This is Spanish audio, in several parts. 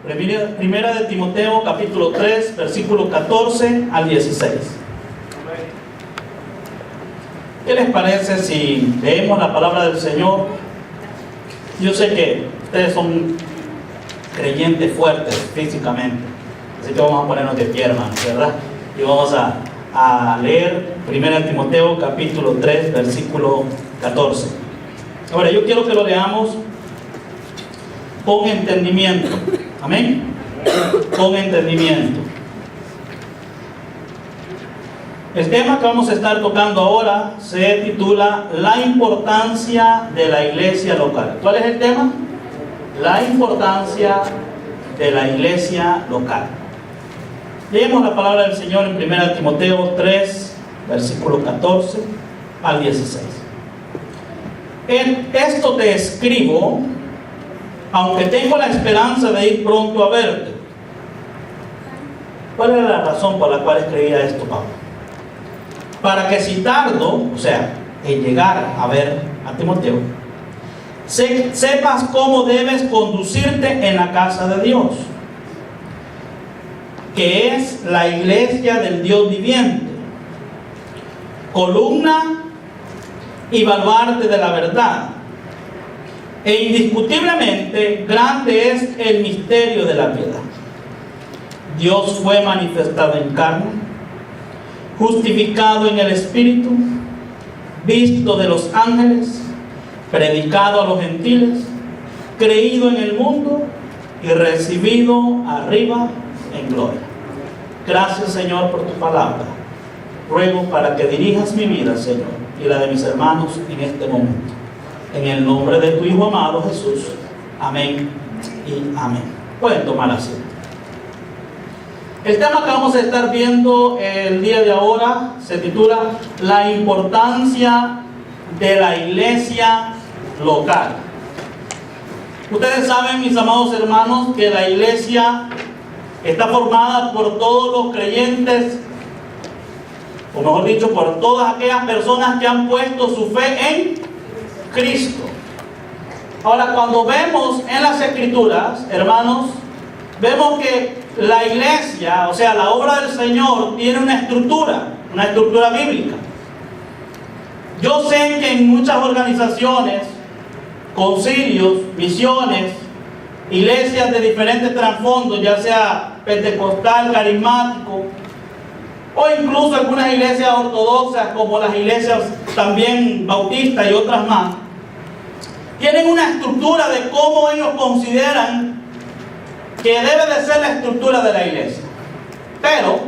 Primera de Timoteo, capítulo 3, versículo 14 al 16. ¿Qué les parece si leemos la palabra del Señor? Yo sé que ustedes son creyentes fuertes físicamente, así que vamos a ponernos de pie, hermanos, ¿verdad? Y vamos a leer 1 Timoteo capítulo 3 versículo 14. Ahora yo quiero que lo leamos con entendimiento. Amén. Con entendimiento. El tema que vamos a estar tocando ahora se titula La importancia de la iglesia local. ¿Cuál es el tema? La importancia de la iglesia local. Leemos la palabra del Señor en 1 Timoteo 3, versículo 14 al 16. En esto te escribo, aunque tengo la esperanza de ir pronto a verte. ¿Cuál era la razón por la cual escribía esto, Pablo? Para que si tardo, o sea, en llegar a ver a Timoteo, sepas cómo debes conducirte en la casa de Dios, que es la iglesia del Dios viviente, columna y baluarte de la verdad. E indiscutiblemente grande es el misterio de la piedad. Dios fue manifestado en carne, justificado en el Espíritu, visto de los ángeles, predicado a los gentiles, creído en el mundo y recibido arriba en gloria. Gracias, Señor, por tu palabra. Ruego para que dirijas mi vida, Señor, y la de mis hermanos en este momento. En el nombre de tu Hijo amado Jesús. Amén y amén. Pueden tomar asiento. El tema que vamos a estar viendo el día de ahora se titula La importancia de la iglesia local. Ustedes saben, mis amados hermanos, que la iglesia está formada por todos los creyentes, o mejor dicho, por todas aquellas personas que han puesto su fe en Cristo. Ahora, cuando vemos en las Escrituras, hermanos, vemos que la iglesia, o sea, la obra del Señor, tiene una estructura bíblica. Yo sé que en muchas organizaciones, concilios, misiones, iglesias de diferentes trasfondos, ya sea pentecostal, carismático, o incluso algunas iglesias ortodoxas, como las iglesias también bautistas y otras más, tienen una estructura de cómo ellos consideran que debe de ser la estructura de la iglesia. Pero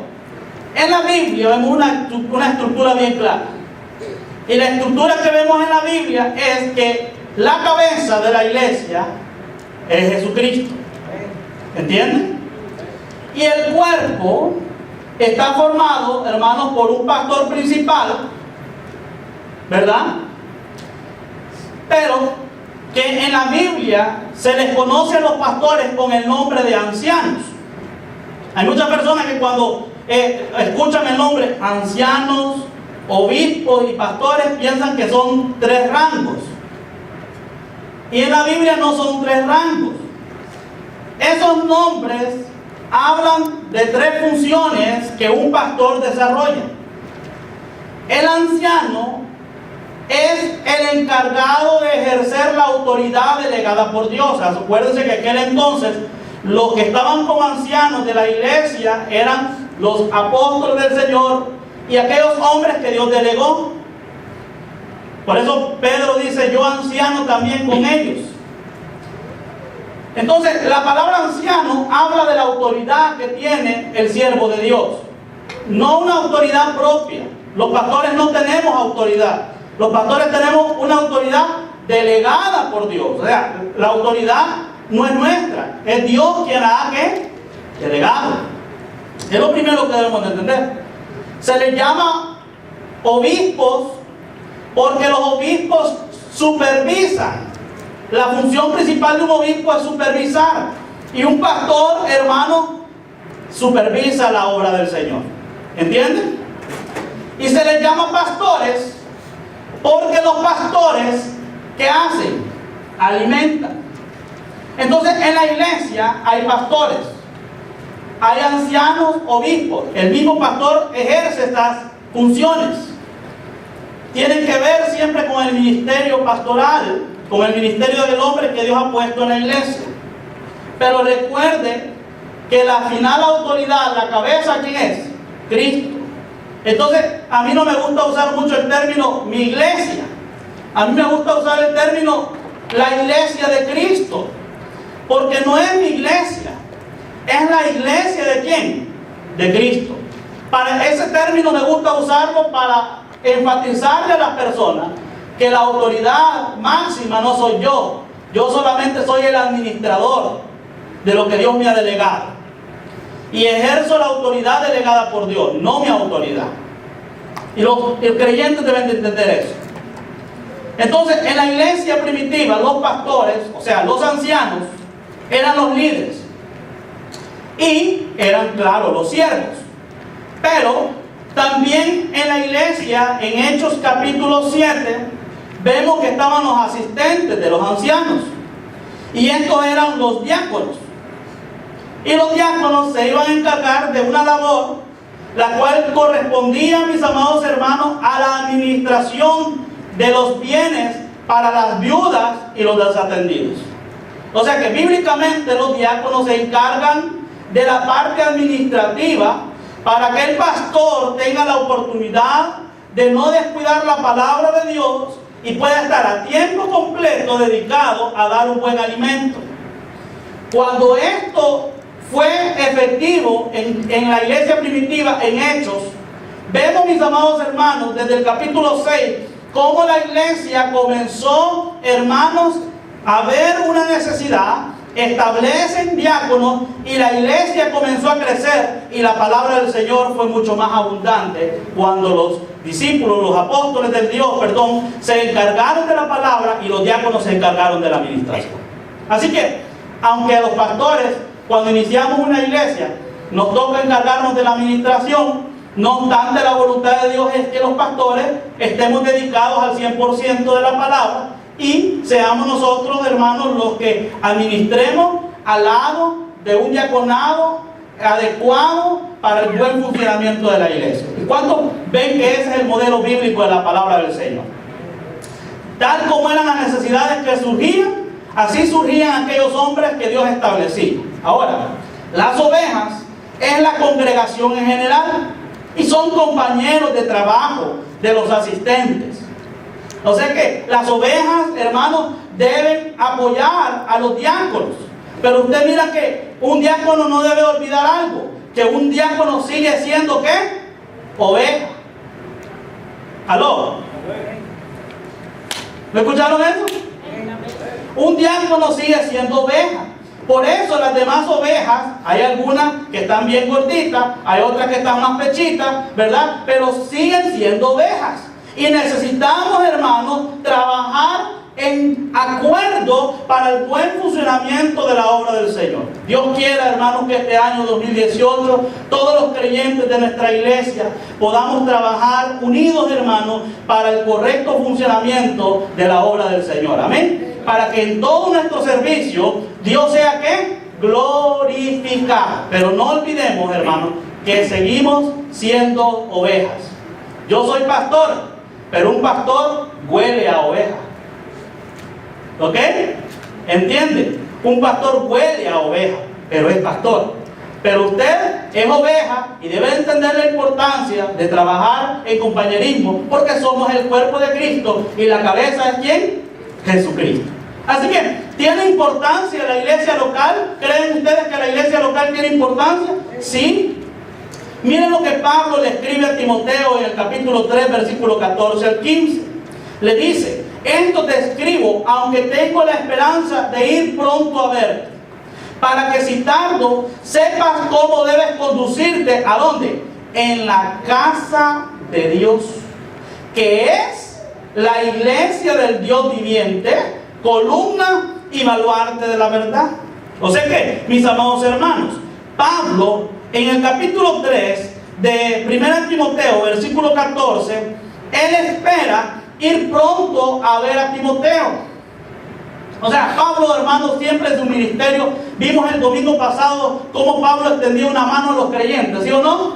en la Biblia vemos una estructura bien clara. Y la estructura que vemos en la Biblia es que la cabeza de la iglesia es Jesucristo. ¿Entienden? Y el cuerpo está formado, hermanos, por un pastor principal, ¿verdad? Pero que en la Biblia se les conoce a los pastores con el nombre de ancianos. Hay muchas personas que cuando escuchan el nombre ancianos, obispos y pastores piensan que son 3 rangos. Y en la Biblia no son 3 rangos. Esos nombres hablan de 3 funciones que un pastor desarrolla. El anciano es el encargado de ejercer la autoridad delegada por Dios. Acuérdense que en aquel entonces los que estaban como ancianos de la iglesia eran los apóstoles del Señor y aquellos hombres que Dios delegó. Por eso Pedro dice: yo anciano también con ellos. Entonces la palabra anciano habla de la autoridad que tiene el siervo de Dios, no una autoridad propia. Los pastores no tenemos autoridad. Los pastores tenemos una autoridad delegada por Dios. O sea, la autoridad no es nuestra, es Dios quien la ha delegado. Es lo primero que debemos de entender. Se les llama obispos porque los obispos supervisan. La función principal de un obispo es supervisar. Y un pastor, hermano, supervisa la obra del Señor. ¿Entienden? Y se les llama pastores porque los pastores, ¿qué hacen? Alimentan. Entonces, En la iglesia hay pastores, hay ancianos, obispos. El mismo pastor ejerce estas funciones. Tienen que ver siempre con el ministerio pastoral, con el ministerio del hombre que Dios ha puesto en la iglesia. Pero recuerde que la final autoridad, la cabeza, ¿quién es? Cristo. Entonces, a mí no me gusta usar mucho el término mi iglesia. A mí me gusta usar el término la iglesia de Cristo. Porque no es mi iglesia, es la iglesia de ¿quién? De Cristo. Para ese término me gusta usarlo para enfatizarle a las personas que la autoridad máxima no soy yo. Yo solamente soy el administrador de lo que Dios me ha delegado. Y ejerzo la autoridad delegada por Dios, no mi autoridad. Y los creyentes deben de entender eso. Entonces, en la iglesia primitiva, los pastores, o sea, los ancianos, eran los líderes. Y eran, claro, los siervos. Pero también en la iglesia, en Hechos capítulo 7, vemos que estaban los asistentes de los ancianos. Y estos eran los diáconos. Y los diáconos se iban a encargar de una labor, la cual correspondía, mis amados hermanos, a la administración de los bienes para las viudas y los desatendidos. O sea que bíblicamente los diáconos se encargan de la parte administrativa para que el pastor tenga la oportunidad de no descuidar la palabra de Dios y pueda estar a tiempo completo dedicado a dar un buen alimento. Cuando esto fue efectivo en la iglesia primitiva, en Hechos, vemos, mis amados hermanos, desde el capítulo 6, cómo la iglesia comenzó, hermanos, a ver una necesidad, establecen diáconos y la iglesia comenzó a crecer y la palabra del Señor fue mucho más abundante cuando los discípulos, los apóstoles del Dios, se encargaron de la palabra y los diáconos se encargaron de la administración. Así que, aunque a los pastores, cuando iniciamos una iglesia, nos toca encargarnos de la administración, no obstante, la voluntad de Dios es que los pastores estemos dedicados al 100% de la palabra y seamos nosotros, hermanos, los que administremos al lado de un diaconado adecuado para el buen funcionamiento de la iglesia. ¿Y cuántos ven que ese es el modelo bíblico de la palabra del Señor? Tal como eran las necesidades que surgían, así surgían aquellos hombres que Dios establecía. Ahora, las ovejas es la congregación en general y son compañeros de trabajo de los asistentes. O sea que las ovejas, hermanos, deben apoyar a los diáconos. Pero usted mira que un diácono no debe olvidar algo, que un diácono sigue siendo ¿qué? Oveja. ¿Aló? ¿Me escucharon eso? Un diácono sigue siendo oveja. Por eso las demás ovejas, hay algunas que están bien gorditas, hay otras que están más pechitas, ¿verdad? Pero siguen siendo ovejas. Y necesitamos, hermanos, trabajar en acuerdo para el buen funcionamiento de la obra del Señor. Dios quiera, hermanos, que este año 2018 todos los creyentes de nuestra iglesia podamos trabajar unidos, hermanos, para el correcto funcionamiento de la obra del Señor. Amén. Para que en todo nuestro servicio Dios sea ¿qué? Glorificado. Pero no olvidemos, hermanos, que seguimos siendo ovejas. Yo soy pastor, pero un pastor huele a oveja. ¿Ok? ¿Entiende? Un pastor huele a oveja, pero es pastor. Pero usted es oveja y debe entender la importancia de trabajar en compañerismo, porque somos el cuerpo de Cristo y la cabeza es ¿quién? Jesucristo. Así que, ¿tiene importancia la iglesia local? ¿Creen ustedes que la iglesia local tiene importancia? Sí. Miren lo que Pablo le escribe a Timoteo en el capítulo 3, versículo 14 al 15. Le dice: esto te escribo, aunque tengo la esperanza de ir pronto a verte, para que si tardo, sepas cómo debes conducirte. ¿A dónde? En la casa de Dios, que es la iglesia del Dios viviente, columna y baluarte de la verdad. O sea que, mis amados hermanos, Pablo, en el capítulo 3 de 1 Timoteo, versículo 14, él espera ir pronto a ver a Timoteo. O sea, Pablo, hermanos, siempre en su ministerio vimos el domingo pasado cómo Pablo extendió una mano a los creyentes, ¿sí o no?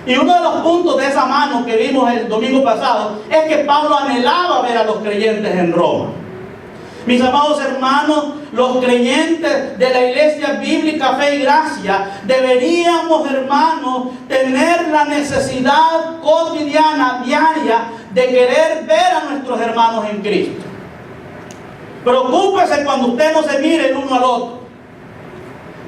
Y uno de los puntos de esa mano que vimos el domingo pasado es que Pablo anhelaba ver a los creyentes en Roma. Mis amados hermanos, los creyentes de la iglesia bíblica Fe y Gracia deberíamos, hermanos, tener la necesidad cotidiana, diaria, de querer ver a nuestros hermanos en Cristo. Preocúpese cuando usted no se mire el uno al otro.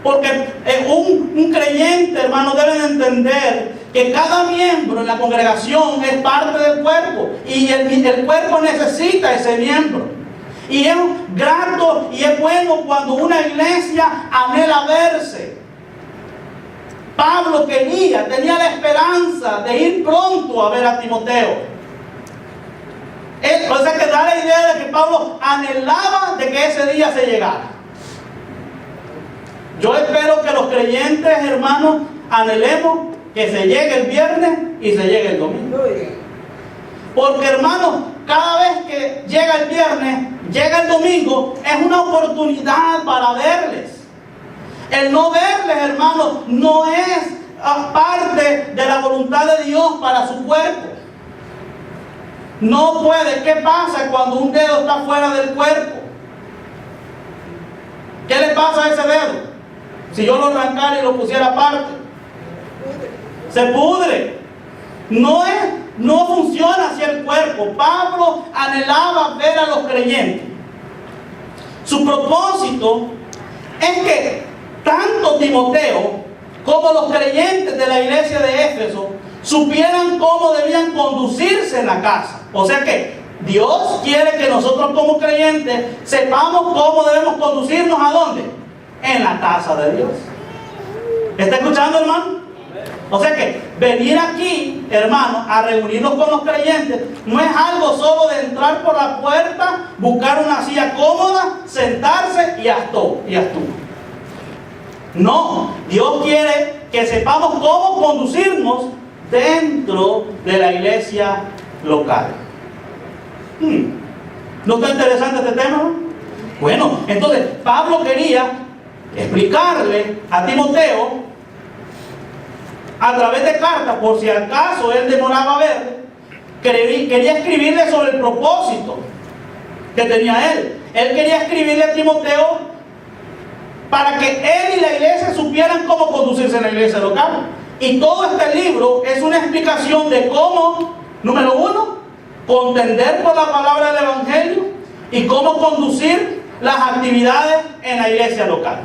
Porque un creyente, hermano, debe de entender que cada miembro en la congregación es parte del cuerpo. Y el cuerpo necesita ese miembro. Y es grato y es bueno cuando una iglesia anhela verse. Pablo tenía la esperanza de ir pronto a ver a Timoteo. O sea que da la idea de que Pablo anhelaba de que ese día se llegara. Yo espero que los creyentes, hermanos, anhelemos que se llegue el viernes y se llegue el domingo. Porque, hermanos, cada vez que llega el viernes, llega el domingo, es una oportunidad para verles. El no verles, hermanos, no es parte de la voluntad de Dios para su cuerpo. No puede. ¿Qué pasa cuando un dedo está fuera del cuerpo? ¿Qué le pasa a ese dedo? Si yo lo arrancara y lo pusiera aparte, se pudre. No funciona así el cuerpo. Pablo anhelaba ver a los creyentes. Su propósito es que tanto Timoteo como los creyentes de la iglesia de Éfeso supieran cómo debían conducirse en la casa. O sea que Dios quiere que nosotros como creyentes sepamos cómo debemos conducirnos. ¿A dónde? En la casa de Dios. ¿Está escuchando, hermano? O sea que venir aquí, hermano, a reunirnos con los creyentes no es algo solo de entrar por la puerta, buscar una silla cómoda, sentarse y estuvo. No, Dios quiere que sepamos cómo conducirnos dentro de la iglesia local. ¿No está interesante este tema? Bueno, entonces Pablo quería explicarle a Timoteo a través de cartas, por si acaso él demoraba a ver, quería escribirle sobre el propósito que tenía él. Él quería escribirle a Timoteo para que él y la iglesia supieran cómo conducirse en la iglesia local. Y todo este libro es una explicación de cómo, número uno, contender por la palabra del Evangelio y cómo conducir las actividades en la iglesia local.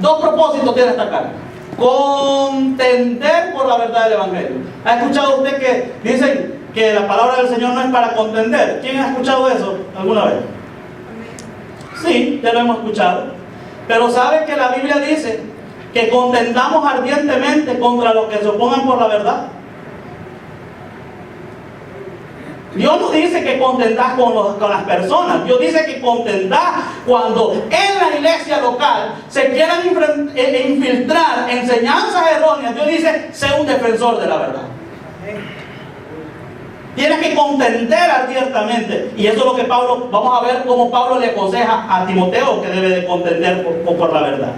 Dos propósitos tiene esta carta. Contender por la verdad del Evangelio. ¿Ha escuchado usted que dicen que la palabra del Señor no es para contender? ¿Quién ha escuchado eso alguna vez? Sí, ya lo hemos escuchado. Pero ¿sabe que la Biblia dice que contendamos ardientemente contra los que se opongan por la verdad? Dios no dice que contendás con las personas. Dios dice que contendás cuando en la iglesia local se quieran infiltrar enseñanzas erróneas. Dios dice, sé un defensor de la verdad. Tienes que contender abiertamente. Y eso es lo que Pablo, vamos a ver cómo Pablo le aconseja a Timoteo que debe de contender por la verdad.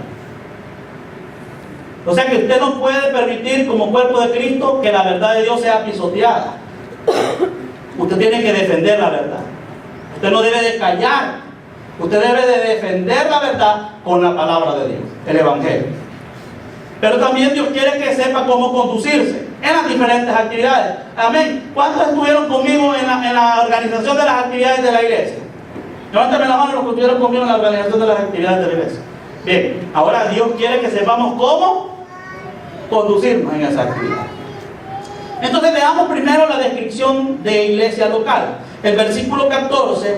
O sea que usted no puede permitir como cuerpo de Cristo que la verdad de Dios sea pisoteada. Usted tiene que defender la verdad. Usted no debe de callar. Usted debe de defender la verdad con la palabra de Dios, el Evangelio. Pero también Dios quiere que sepa cómo conducirse en las diferentes actividades. Amén. ¿Cuántos estuvieron conmigo en la organización de las actividades de la iglesia? Levántame la mano los que estuvieron conmigo en la organización de las actividades de la iglesia. Bien, ahora Dios quiere que sepamos cómo conducirnos en esa actividad. Entonces veamos primero la descripción de iglesia local. El versículo 14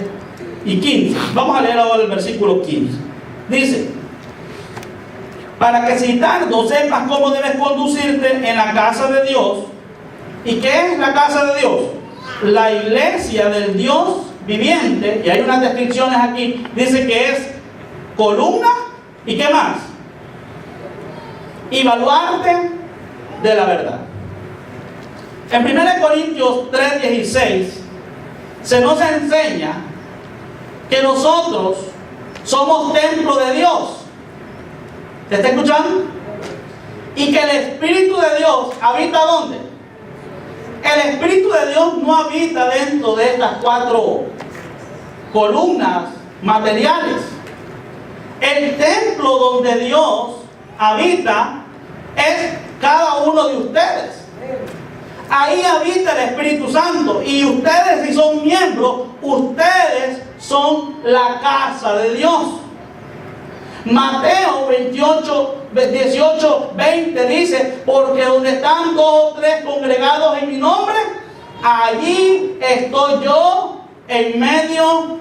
y 15. Vamos a leer ahora el versículo 15. Dice: para que si tardo sepas cómo debes conducirte en la casa de Dios. ¿Y qué es la casa de Dios? La iglesia del Dios viviente. Y hay unas descripciones aquí. Dice que es columna. ¿Y qué más? Y baluarte de la verdad. En 1 Corintios 3:16 se nos enseña que nosotros somos templo de Dios. ¿Se está escuchando? Y que el Espíritu de Dios habita ¿dónde? El Espíritu de Dios no habita dentro de estas 4 columnas materiales. El templo donde Dios habita es cada uno de ustedes. Ahí habita el Espíritu Santo. Y ustedes, si son miembros, ustedes son la casa de Dios. Mateo 18, 20 dice: porque donde están 2 o 3 congregados en mi nombre, allí estoy yo en medio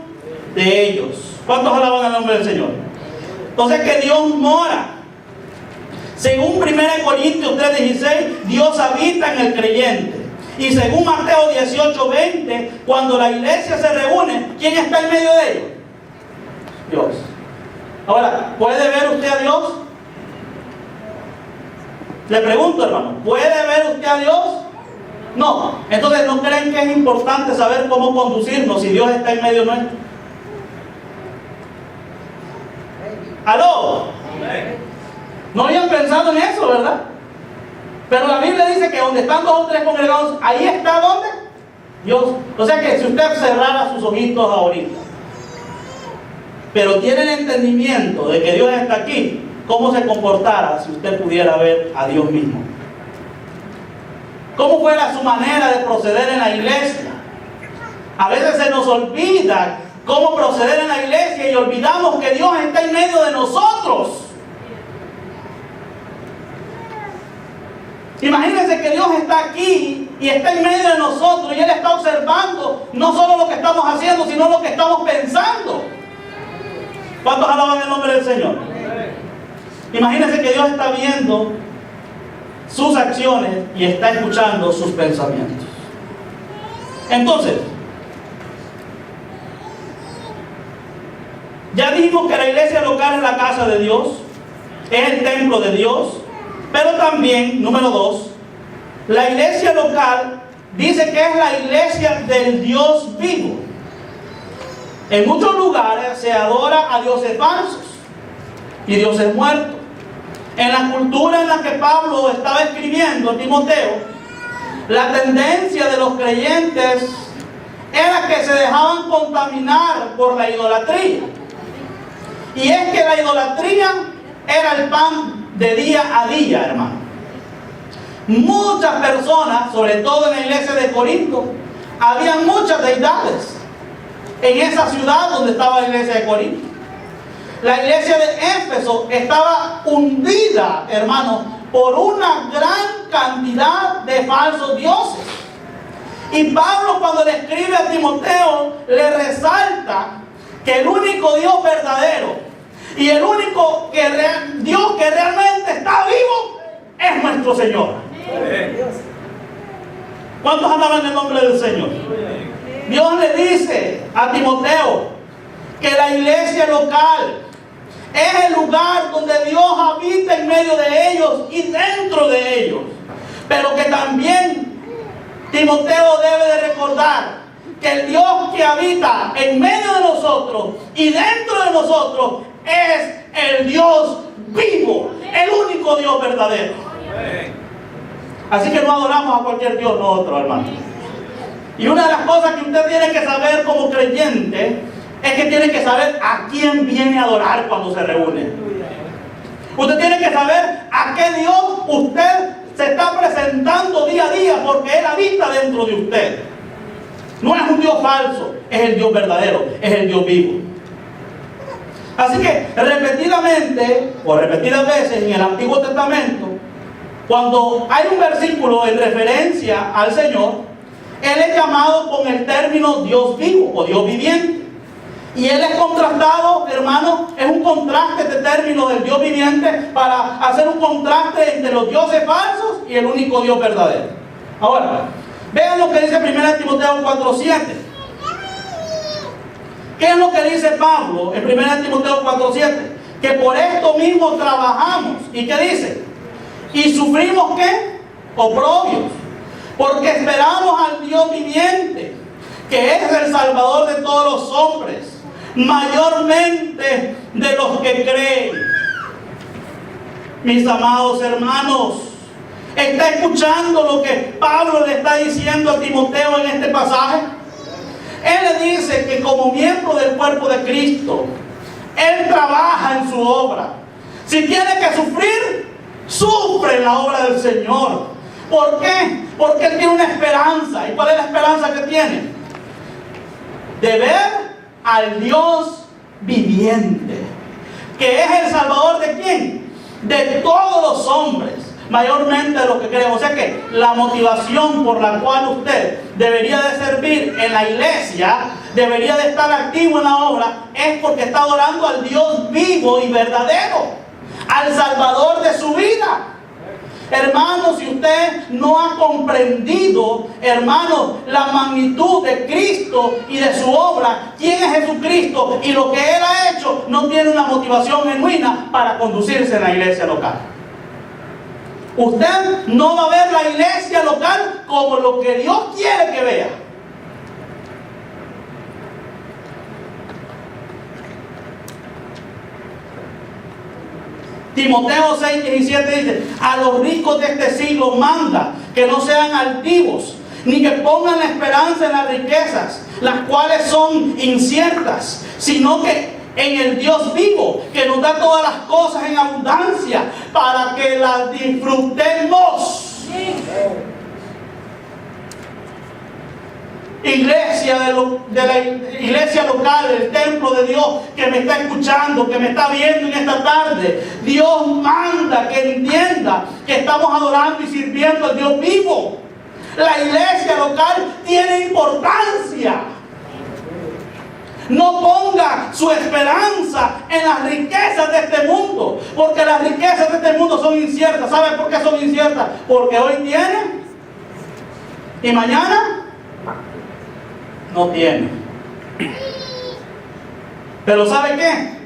de ellos. ¿Cuántos alaban el nombre del Señor? Entonces, que Dios mora. Según 1 Corintios 3:16, Dios habita en el creyente. Y según Mateo 18:20, cuando la iglesia se reúne, ¿quién está en medio de ellos? Dios. Ahora, ¿puede ver usted a Dios? Le pregunto, hermano, ¿puede ver usted a Dios? No. Entonces, ¿no creen que es importante saber cómo conducirnos si Dios está en medio nuestro? ¿Aló? No habían pensado en eso, ¿verdad? Pero la Biblia dice que donde están 2 o 3 congregados, ahí está ¿dónde? Dios. O sea que si usted cerrara sus ojitos ahorita, pero tiene el entendimiento de que Dios está aquí, ¿cómo se comportara si usted pudiera ver a Dios mismo? ¿Cómo fuera su manera de proceder en la iglesia? A veces se nos olvida cómo proceder en la iglesia y olvidamos que Dios está en medio de nosotros. Imagínense que Dios está aquí y está en medio de nosotros y Él está observando no solo lo que estamos haciendo, sino lo que estamos pensando. ¿Cuántos alaban el nombre del Señor? Imagínense que Dios está viendo sus acciones y está escuchando sus pensamientos. Entonces, ya dijimos que la iglesia local es la casa de Dios, es el templo de Dios, pero también, número 2, la iglesia local dice que es la iglesia del Dios vivo. En muchos lugares se adora a dioses falsos y dioses muertos. En la cultura en la que Pablo estaba escribiendo a Timoteo, la tendencia de los creyentes era que se dejaban contaminar por la idolatría. Y es que la idolatría era el pan de día a día, hermano. Muchas personas, sobre todo en la iglesia de Corinto, había muchas deidades en esa ciudad donde estaba la iglesia de Corinto. La iglesia de Éfeso estaba hundida, hermano, por una gran cantidad de falsos dioses. Y Pablo, cuando le escribe a Timoteo, le resalta que el único Dios verdadero y el único Dios que realmente está vivo es nuestro Señor. ¿Cuántos alaban el nombre del Señor? Dios le dice a Timoteo que la iglesia local es el lugar donde Dios habita en medio de ellos y dentro de ellos. Pero que también Timoteo debe de recordar que el Dios que habita en medio de nosotros y dentro de nosotros es el Dios vivo, el único Dios verdadero. Así que no adoramos a cualquier Dios, no otro, hermano. Y una de las cosas que usted tiene que saber como creyente es que tiene que saber a quién viene a adorar cuando se reúne. Usted tiene que saber a qué Dios usted se está presentando día a día, porque Él habita dentro de usted. No es un Dios falso, es el Dios verdadero, es el Dios vivo. Así que repetidamente, o repetidas veces en el Antiguo Testamento, cuando hay un versículo en referencia al Señor, Él es llamado con el término Dios vivo o Dios viviente. Y Él es contrastado, hermano, es un contraste este término del Dios viviente para hacer un contraste entre los dioses falsos y el único Dios verdadero. Ahora, vean lo que dice 1 Timoteo 4:7. ¿Qué es lo que dice Pablo en 1 Timoteo 4:7? Que por esto mismo trabajamos. ¿Y qué dice? Y sufrimos ¿qué? Oprobios. Porque esperamos al Dios viviente, que es el Salvador de todos los hombres, mayormente de los que creen. Mis amados hermanos, ¿está escuchando lo que Pablo le está diciendo a Timoteo en este pasaje? Él le dice que como miembro del cuerpo de Cristo, él trabaja en su obra. Si tiene que sufrir, sufre en la obra del Señor. ¿Por qué? Porque él tiene una esperanza. ¿Y cuál es la esperanza que tiene? De ver al Dios viviente, que es el Salvador ¿de quién? De todos los hombres, mayormente de los que creen. O sea que la motivación por la cual usted debería de servir en la iglesia, debería de estar activo en la obra, es porque está adorando al Dios vivo y verdadero, al Salvador de su vida. Hermano, si usted no ha comprendido, hermano, la magnitud de Cristo y de su obra, quién es Jesucristo y lo que Él ha hecho, no tiene una motivación genuina para conducirse en la iglesia local. Usted no va a ver la iglesia local como lo que Dios quiere que vea. Timoteo 6:17 dice: a los ricos de este siglo manda que no sean altivos, ni que pongan la esperanza en las riquezas, las cuales son inciertas, sino que en el Dios vivo, que nos da todas las cosas en abundancia, para que las disfrutemos. Iglesia de la iglesia local, el templo de Dios que me está escuchando, que me está viendo en esta tarde, Dios manda que entienda que estamos adorando y sirviendo al Dios vivo. La iglesia local tiene importancia. No ponga su esperanza en las riquezas de este mundo, porque las riquezas de este mundo son inciertas. ¿Sabe por qué son inciertas? Porque hoy tienen y mañana no tiene. Pero ¿sabe qué?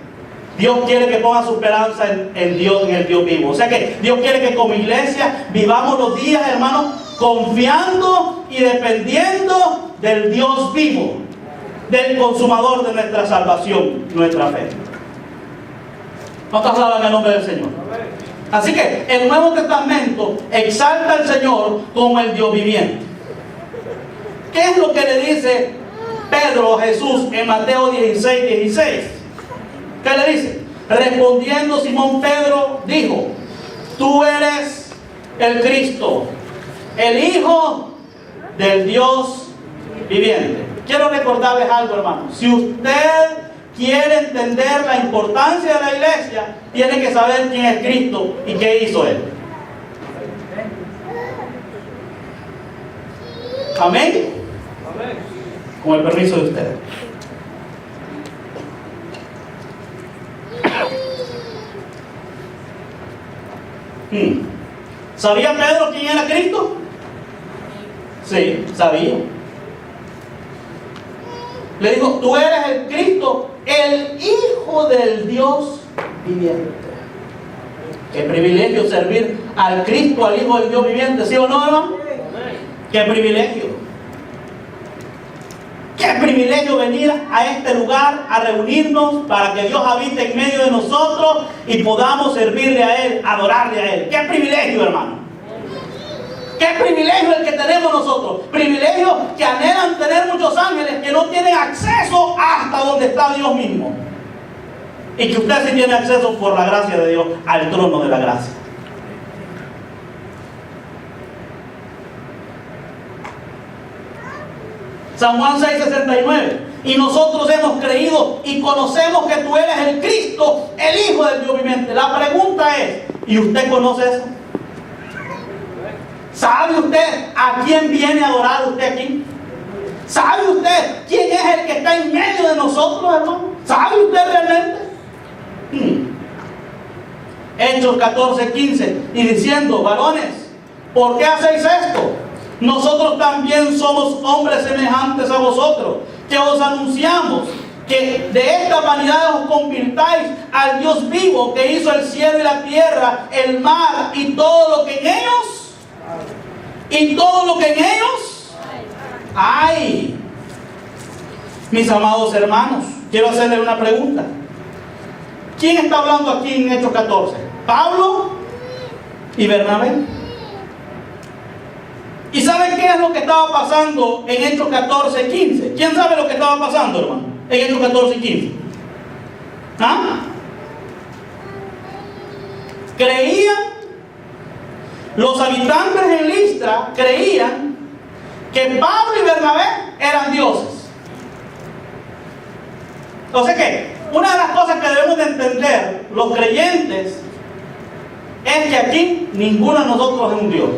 Dios quiere que ponga su esperanza en Dios, en el Dios vivo. O sea que Dios quiere que como iglesia vivamos los días, hermanos, confiando y dependiendo del Dios vivo, del consumador de nuestra salvación, nuestra fe. ¿Cuántos alaban el nombre del Señor? Así que el Nuevo Testamento exalta al Señor como el Dios viviente. ¿Qué es lo que le dice Pedro a Jesús en Mateo 16:16? ¿Qué le dice? Respondiendo Simón Pedro dijo: tú eres el Cristo, el Hijo del Dios viviente. Quiero recordarles algo, hermanos. Si usted quiere entender la importancia de la iglesia, tiene que saber quién es Cristo y qué hizo Él. Amén. Con el permiso de ustedes. ¿Sabía Pedro quién era Cristo? Sí, sabía. Le dijo: tú eres el Cristo, el Hijo del Dios viviente. Qué privilegio servir al Cristo, al Hijo del Dios viviente, ¿sí o no, hermano? Qué privilegio. Qué privilegio venir a este lugar a reunirnos para que Dios habite en medio de nosotros y podamos servirle a Él, adorarle a Él. Qué privilegio, hermano. Qué privilegio el que tenemos nosotros. Privilegio que anhelan tener muchos ángeles que no tienen acceso hasta donde está Dios mismo. Y que usted sí tiene acceso por la gracia de Dios al trono de la gracia. San Juan 6:69. Y nosotros hemos creído y conocemos que tú eres el Cristo, el Hijo del Dios viviente. La pregunta es: ¿y usted conoce eso? ¿Sabe usted a quién viene a adorar usted aquí? ¿Sabe usted quién es el que está en medio de nosotros, hermano? ¿Sabe usted realmente? Hechos 14:15. Y diciendo: varones, ¿por qué hacéis esto? Nosotros también somos hombres semejantes a vosotros, que os anunciamos que de esta vanidad os convirtáis al Dios vivo, que hizo el cielo y la tierra, el mar y todo lo que en ellos, hay. Mis amados hermanos, quiero hacerle una pregunta. ¿Quién está hablando aquí en Hechos 14? Pablo y Bernabé. ¿Y saben qué es lo que estaba pasando en Hechos 14 y 15? ¿Quién sabe lo que estaba pasando, hermano? En Hechos 14 y 15. ¿Ah? Creían, los habitantes en Listra creían que Pablo y Bernabé eran dioses. O sea que una de las cosas que debemos de entender los creyentes es que aquí ninguno de nosotros es un dios.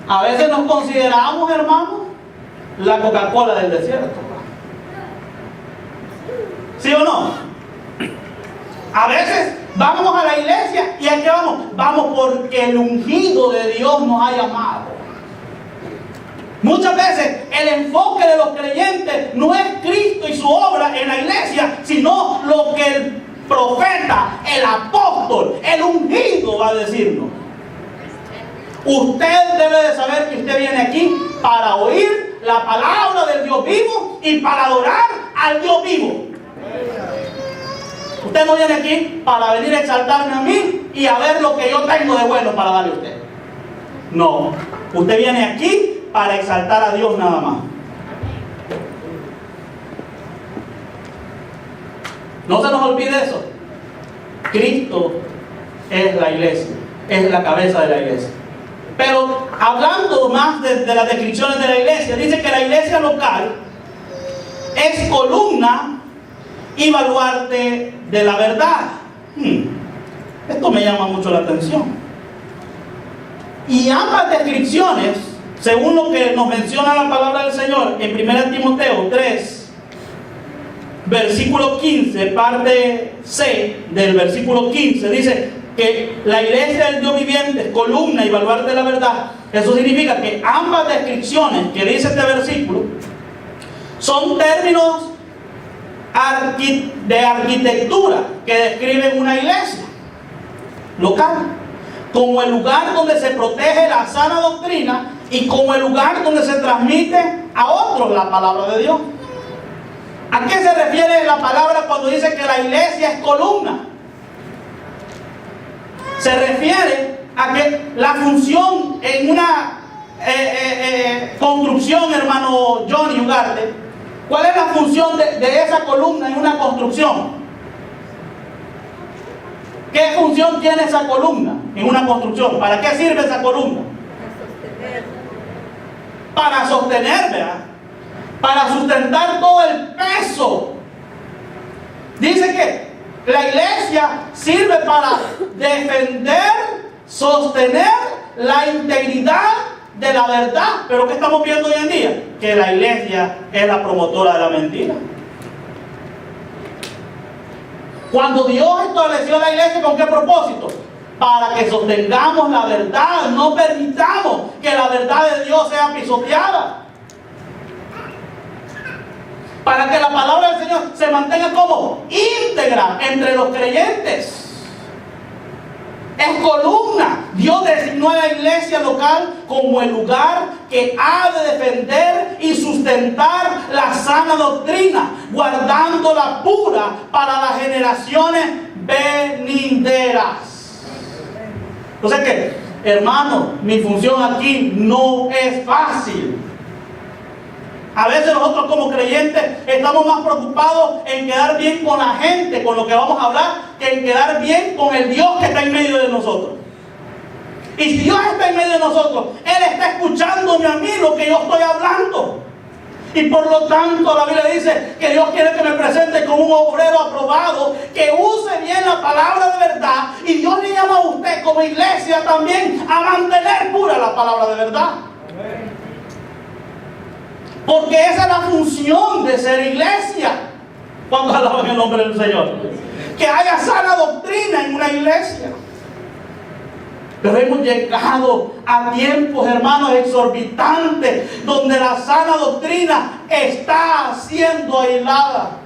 A veces nos consideramos, hermanos, la Coca-Cola del desierto. ¿Sí o no? A veces vamos a la iglesia y ¿a qué vamos? Vamos porque el ungido de Dios nos ha llamado. Muchas veces el enfoque de los creyentes no es Cristo y su obra en la iglesia, sino lo que el profeta, el apóstol, el ungido va a decirnos. Usted debe de saber que usted viene aquí para oír la palabra del Dios vivo y para adorar al Dios vivo. Usted no viene aquí para venir a exaltarme a mí y a ver lo que yo tengo de bueno para darle a usted. No, usted viene aquí para exaltar a Dios nada más. No se nos olvide eso. Cristo es la iglesia, es la cabeza de la iglesia. Pero hablando más de las descripciones de la iglesia, dice que la iglesia local es columna y baluarte de la verdad. Esto me llama mucho la atención. Y ambas descripciones, según lo que nos menciona la palabra del Señor en 1 Timoteo 3, versículo 15, parte C del versículo 15, dice que la iglesia del Dios viviente es columna y baluarte de la verdad. Eso significa que ambas descripciones que dice este versículo son términos de arquitectura que describen una iglesia local como el lugar donde se protege la sana doctrina y como el lugar donde se transmite a otros la palabra de Dios. ¿A qué se refiere la palabra cuando dice que la iglesia es columna? Se refiere a que la función en una construcción, hermano Johnny Ugarte, ¿cuál es la función de esa columna en una construcción? ¿Qué función tiene esa columna en una construcción? ¿Para qué sirve esa columna? Para sostener, ¿verdad? Para sustentar todo el peso. Dice que la iglesia sirve para defender, sostener la integridad de la verdad. Pero ¿qué estamos viendo hoy en día? Que la iglesia es la promotora de la mentira. Cuando Dios estableció la iglesia, ¿con qué propósito? Para que sostengamos la verdad, no permitamos que la verdad de Dios sea pisoteada. Para que la palabra del Señor se mantenga como íntegra entre los creyentes. Es columna. Dios designó a la iglesia local como el lugar que ha de defender y sustentar la sana doctrina, guardándola pura para las generaciones venideras. O sea que, hermano, mi función aquí no es fácil. A veces nosotros como creyentes estamos más preocupados en quedar bien con la gente, con lo que vamos a hablar, que en quedar bien con el Dios que está en medio de nosotros. Y si Dios está en medio de nosotros, Él está escuchándome a mí lo que yo estoy hablando. Y por lo tanto la Biblia dice que Dios quiere que me presente como un obrero aprobado, que use bien la palabra de verdad. Y Dios le llama a usted como iglesia también a mantener pura la palabra de verdad. Porque esa es la función de ser iglesia. ¿Cuántos alaban el nombre del Señor? Que haya sana doctrina en una iglesia. Pero hemos llegado a tiempos, hermanos, exorbitantes, donde la sana doctrina está siendo aislada.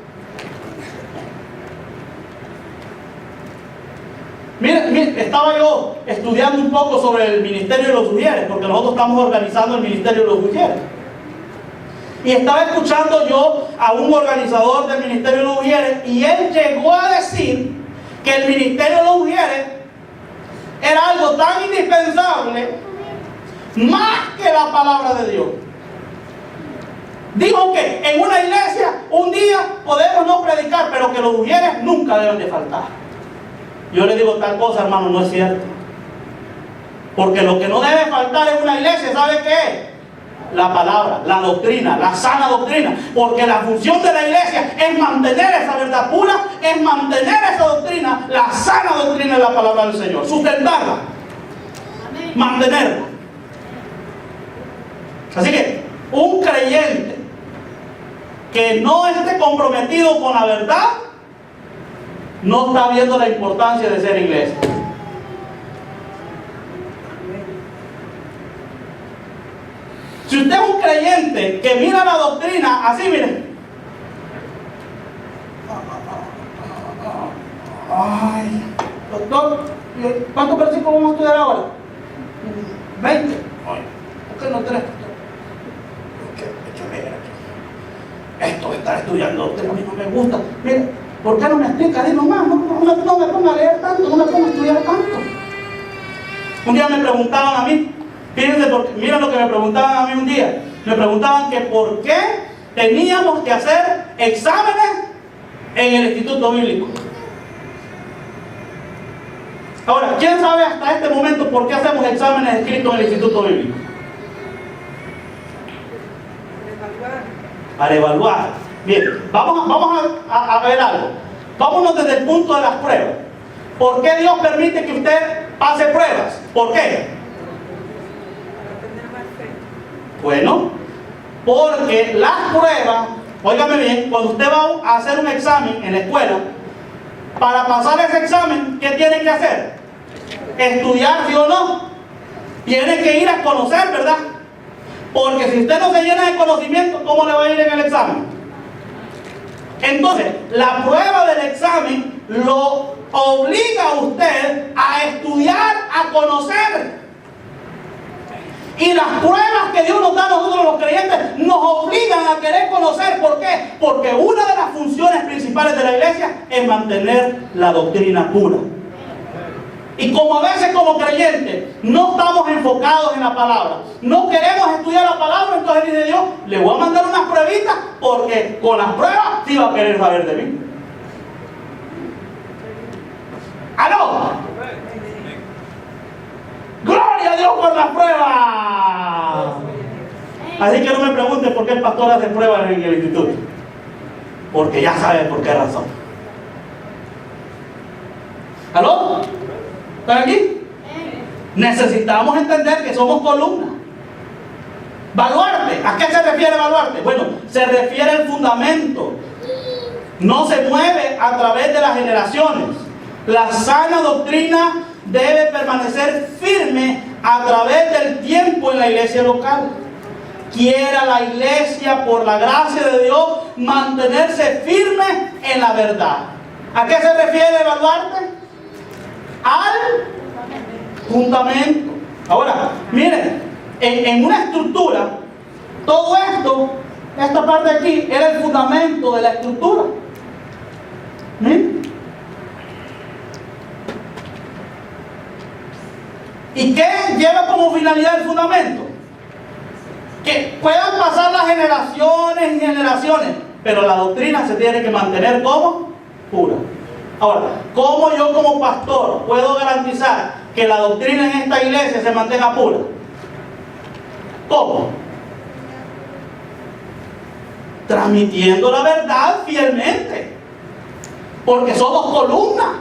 Mire, estaba yo estudiando un poco sobre el ministerio de los sugieres, porque nosotros estamos organizando el ministerio de los sugieres. Y estaba escuchando yo a un organizador del Ministerio de los Ujieres, y él llegó a decir que el Ministerio de los Ujieres era algo tan indispensable, más que la palabra de Dios. Dijo que en una iglesia un día podemos no predicar, pero que los ujieres nunca deben de faltar. Yo le digo tal cosa, hermano, no es cierto. Porque lo que no debe faltar en una iglesia, ¿sabe qué es? La palabra, la doctrina, la sana doctrina. Porque la función de la iglesia es mantener esa verdad pura, es mantener esa doctrina, la sana doctrina de la palabra del Señor. Sustentarla. Amén. Mantenerla. Así que un creyente que no esté comprometido con la verdad no está viendo la importancia de ser iglesia. Si usted es un creyente que mira la doctrina así, mire. Ay, doctor, ¿cuántos versículos vamos a estudiar ahora? 20. ¿Por qué no 3? Esto de estar estudiando doctrina a mí no me gusta. Mire, ¿por qué no me explica? Dime más, no me ponga a leer tanto, no me ponga a estudiar tanto. Un día me preguntaban a mí, fíjense, miren lo que me preguntaban a mí un día. Me preguntaban que por qué teníamos que hacer exámenes en el Instituto Bíblico. Ahora, ¿quién sabe hasta este momento por qué hacemos exámenes escritos en el Instituto Bíblico? Para evaluar. Bien, vamos a ver algo. Vámonos desde el punto de las pruebas. ¿Por qué Dios permite que usted pase pruebas? ¿Por qué? Bueno, porque las pruebas, óigame bien, cuando usted va a hacer un examen en la escuela, para pasar ese examen, ¿qué tiene que hacer? Estudiar, ¿sí o no? Tiene que ir a conocer, ¿verdad? Porque si usted no se llena de conocimiento, ¿cómo le va a ir en el examen? Entonces, la prueba del examen lo obliga a usted a estudiar, a conocer. Y las pruebas que Dios nos da a nosotros los creyentes nos obligan a querer conocer. ¿Por qué? Porque una de las funciones principales de la iglesia es mantener la doctrina pura. Y como a veces como creyentes no estamos enfocados en la palabra, no queremos estudiar la palabra, entonces dice Dios, le voy a mandar unas pruebitas, porque con las pruebas sí va a querer saber de mí. ¡Aló! ¡Gloria a Dios por las pruebas! Así que no me pregunte por qué el pastor hace pruebas en el instituto, porque ya sabe por qué razón. ¿Aló? ¿Están aquí? Necesitamos entender que somos columna. Baluarte. ¿A qué se refiere baluarte? Bueno, se refiere al fundamento. No se mueve a través de las generaciones. La sana doctrina debe permanecer firme a través del tiempo en la iglesia local. Quiera la iglesia, por la gracia de Dios, mantenerse firme en la verdad. ¿A qué se refiere baluarte? Al fundamento. Ahora, miren, en una estructura, todo esto, esta parte de aquí, era el fundamento de la estructura. ¿Sí? ¿Y qué lleva como finalidad el fundamento? Que puedan pasar las generaciones y generaciones, pero la doctrina se tiene que mantener como pura. Ahora, ¿cómo yo como pastor puedo garantizar que la doctrina en esta iglesia se mantenga pura? ¿Cómo? Transmitiendo la verdad fielmente. Porque somos columna,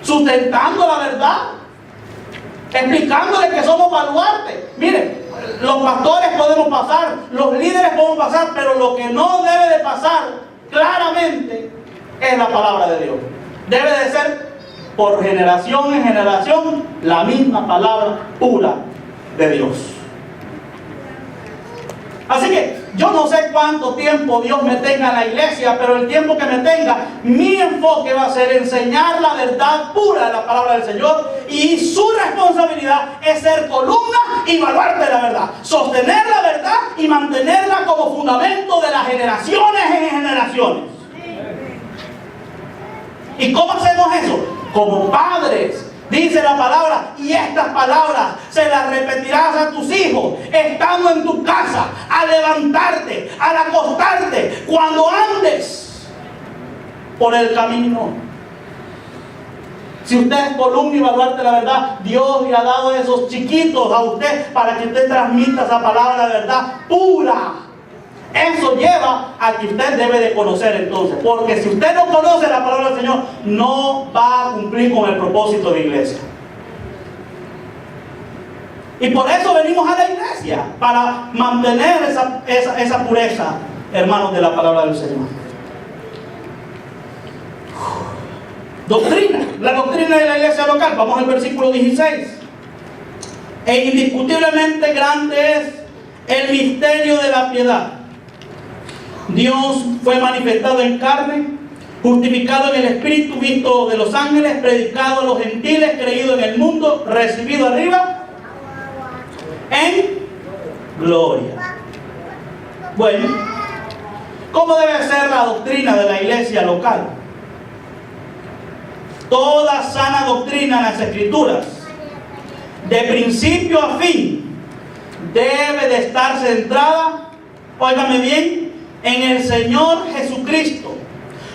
sustentando la verdad, explicándole que somos baluarte. Miren, los pastores podemos pasar, los líderes podemos pasar, pero lo que no debe de pasar claramente es la palabra de Dios. Debe de ser por generación en generación la misma palabra pura de Dios. Así que yo no sé cuánto tiempo Dios me tenga en la iglesia, pero el tiempo que me tenga, mi enfoque va a ser enseñar la verdad pura de la palabra del Señor, y su responsabilidad es ser columna y baluarte de la verdad, sostener la verdad y mantenerla como fundamento de las generaciones en generaciones. ¿Y cómo hacemos eso? Como padres. Dice la palabra, y estas palabras se las repetirás a tus hijos, estando en tu casa, al levantarte, al acostarte, cuando andes por el camino. Si usted es columna y baluarte de la verdad, Dios le ha dado esos chiquitos a usted para que usted transmita esa palabra de verdad pura. Eso lleva a que usted debe de conocer entonces, porque si usted no conoce la palabra del Señor, no va a cumplir con el propósito de iglesia. Y por eso venimos a la iglesia, para mantener esa pureza, hermanos, de la palabra del Señor. Doctrina, la doctrina de la iglesia local. Vamos al versículo 16. E indiscutiblemente grande es el misterio de la piedad. Dios fue manifestado en carne, justificado en el Espíritu, visto de los ángeles, predicado a los gentiles, creído en el mundo, recibido arriba en gloria. Bueno, ¿cómo debe ser la doctrina de la iglesia local? Toda sana doctrina en las Escrituras, de principio a fin, debe de estar centrada, óigame bien, en el Señor Jesucristo.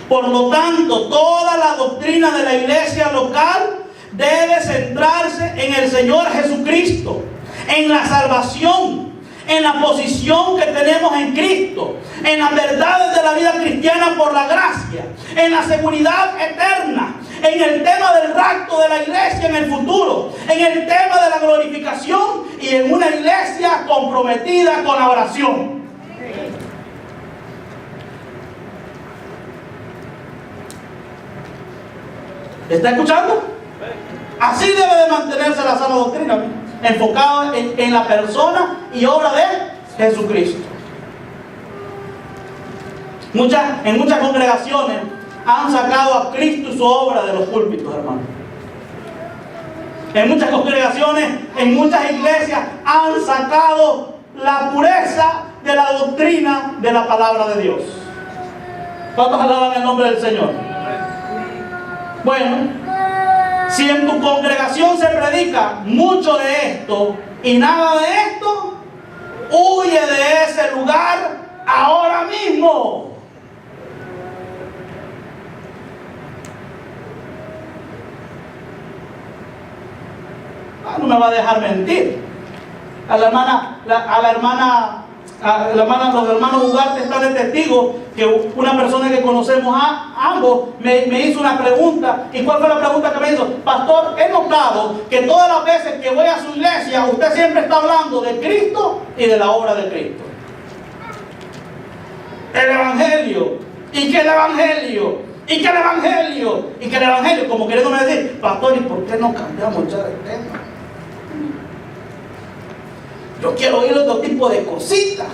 Por lo tanto, toda la doctrina de la iglesia local debe centrarse en el Señor Jesucristo, en la salvación, en la posición que tenemos en Cristo, en las verdades de la vida cristiana por la gracia, en la seguridad eterna, en el tema del rapto de la iglesia en el futuro, en el tema de la glorificación y en una iglesia comprometida con la oración. ¿Está escuchando? Así debe de mantenerse la sana doctrina, enfocada en la persona y obra de Jesucristo. En muchas congregaciones han sacado a Cristo y su obra de los púlpitos, hermano. En muchas congregaciones, en muchas iglesias han sacado la pureza de la doctrina de la palabra de Dios. ¿Cuántos alaban el nombre del Señor? Bueno, si en tu congregación se predica mucho de esto y nada de esto, huye de ese lugar ahora mismo. No me va a dejar mentir. Los hermanos Ugarte están de testigo que una persona que conocemos a ambos me hizo una pregunta. ¿Y cuál fue la pregunta que me hizo? Pastor, he notado que todas las veces que voy a su iglesia, usted siempre está hablando de Cristo y de la obra de Cristo. El Evangelio, y que el Evangelio, y que el Evangelio, y que el Evangelio, como queriéndome decir, pastor, ¿y por qué no cambiamos ya de tema? Yo quiero oír otro tipo de cositas.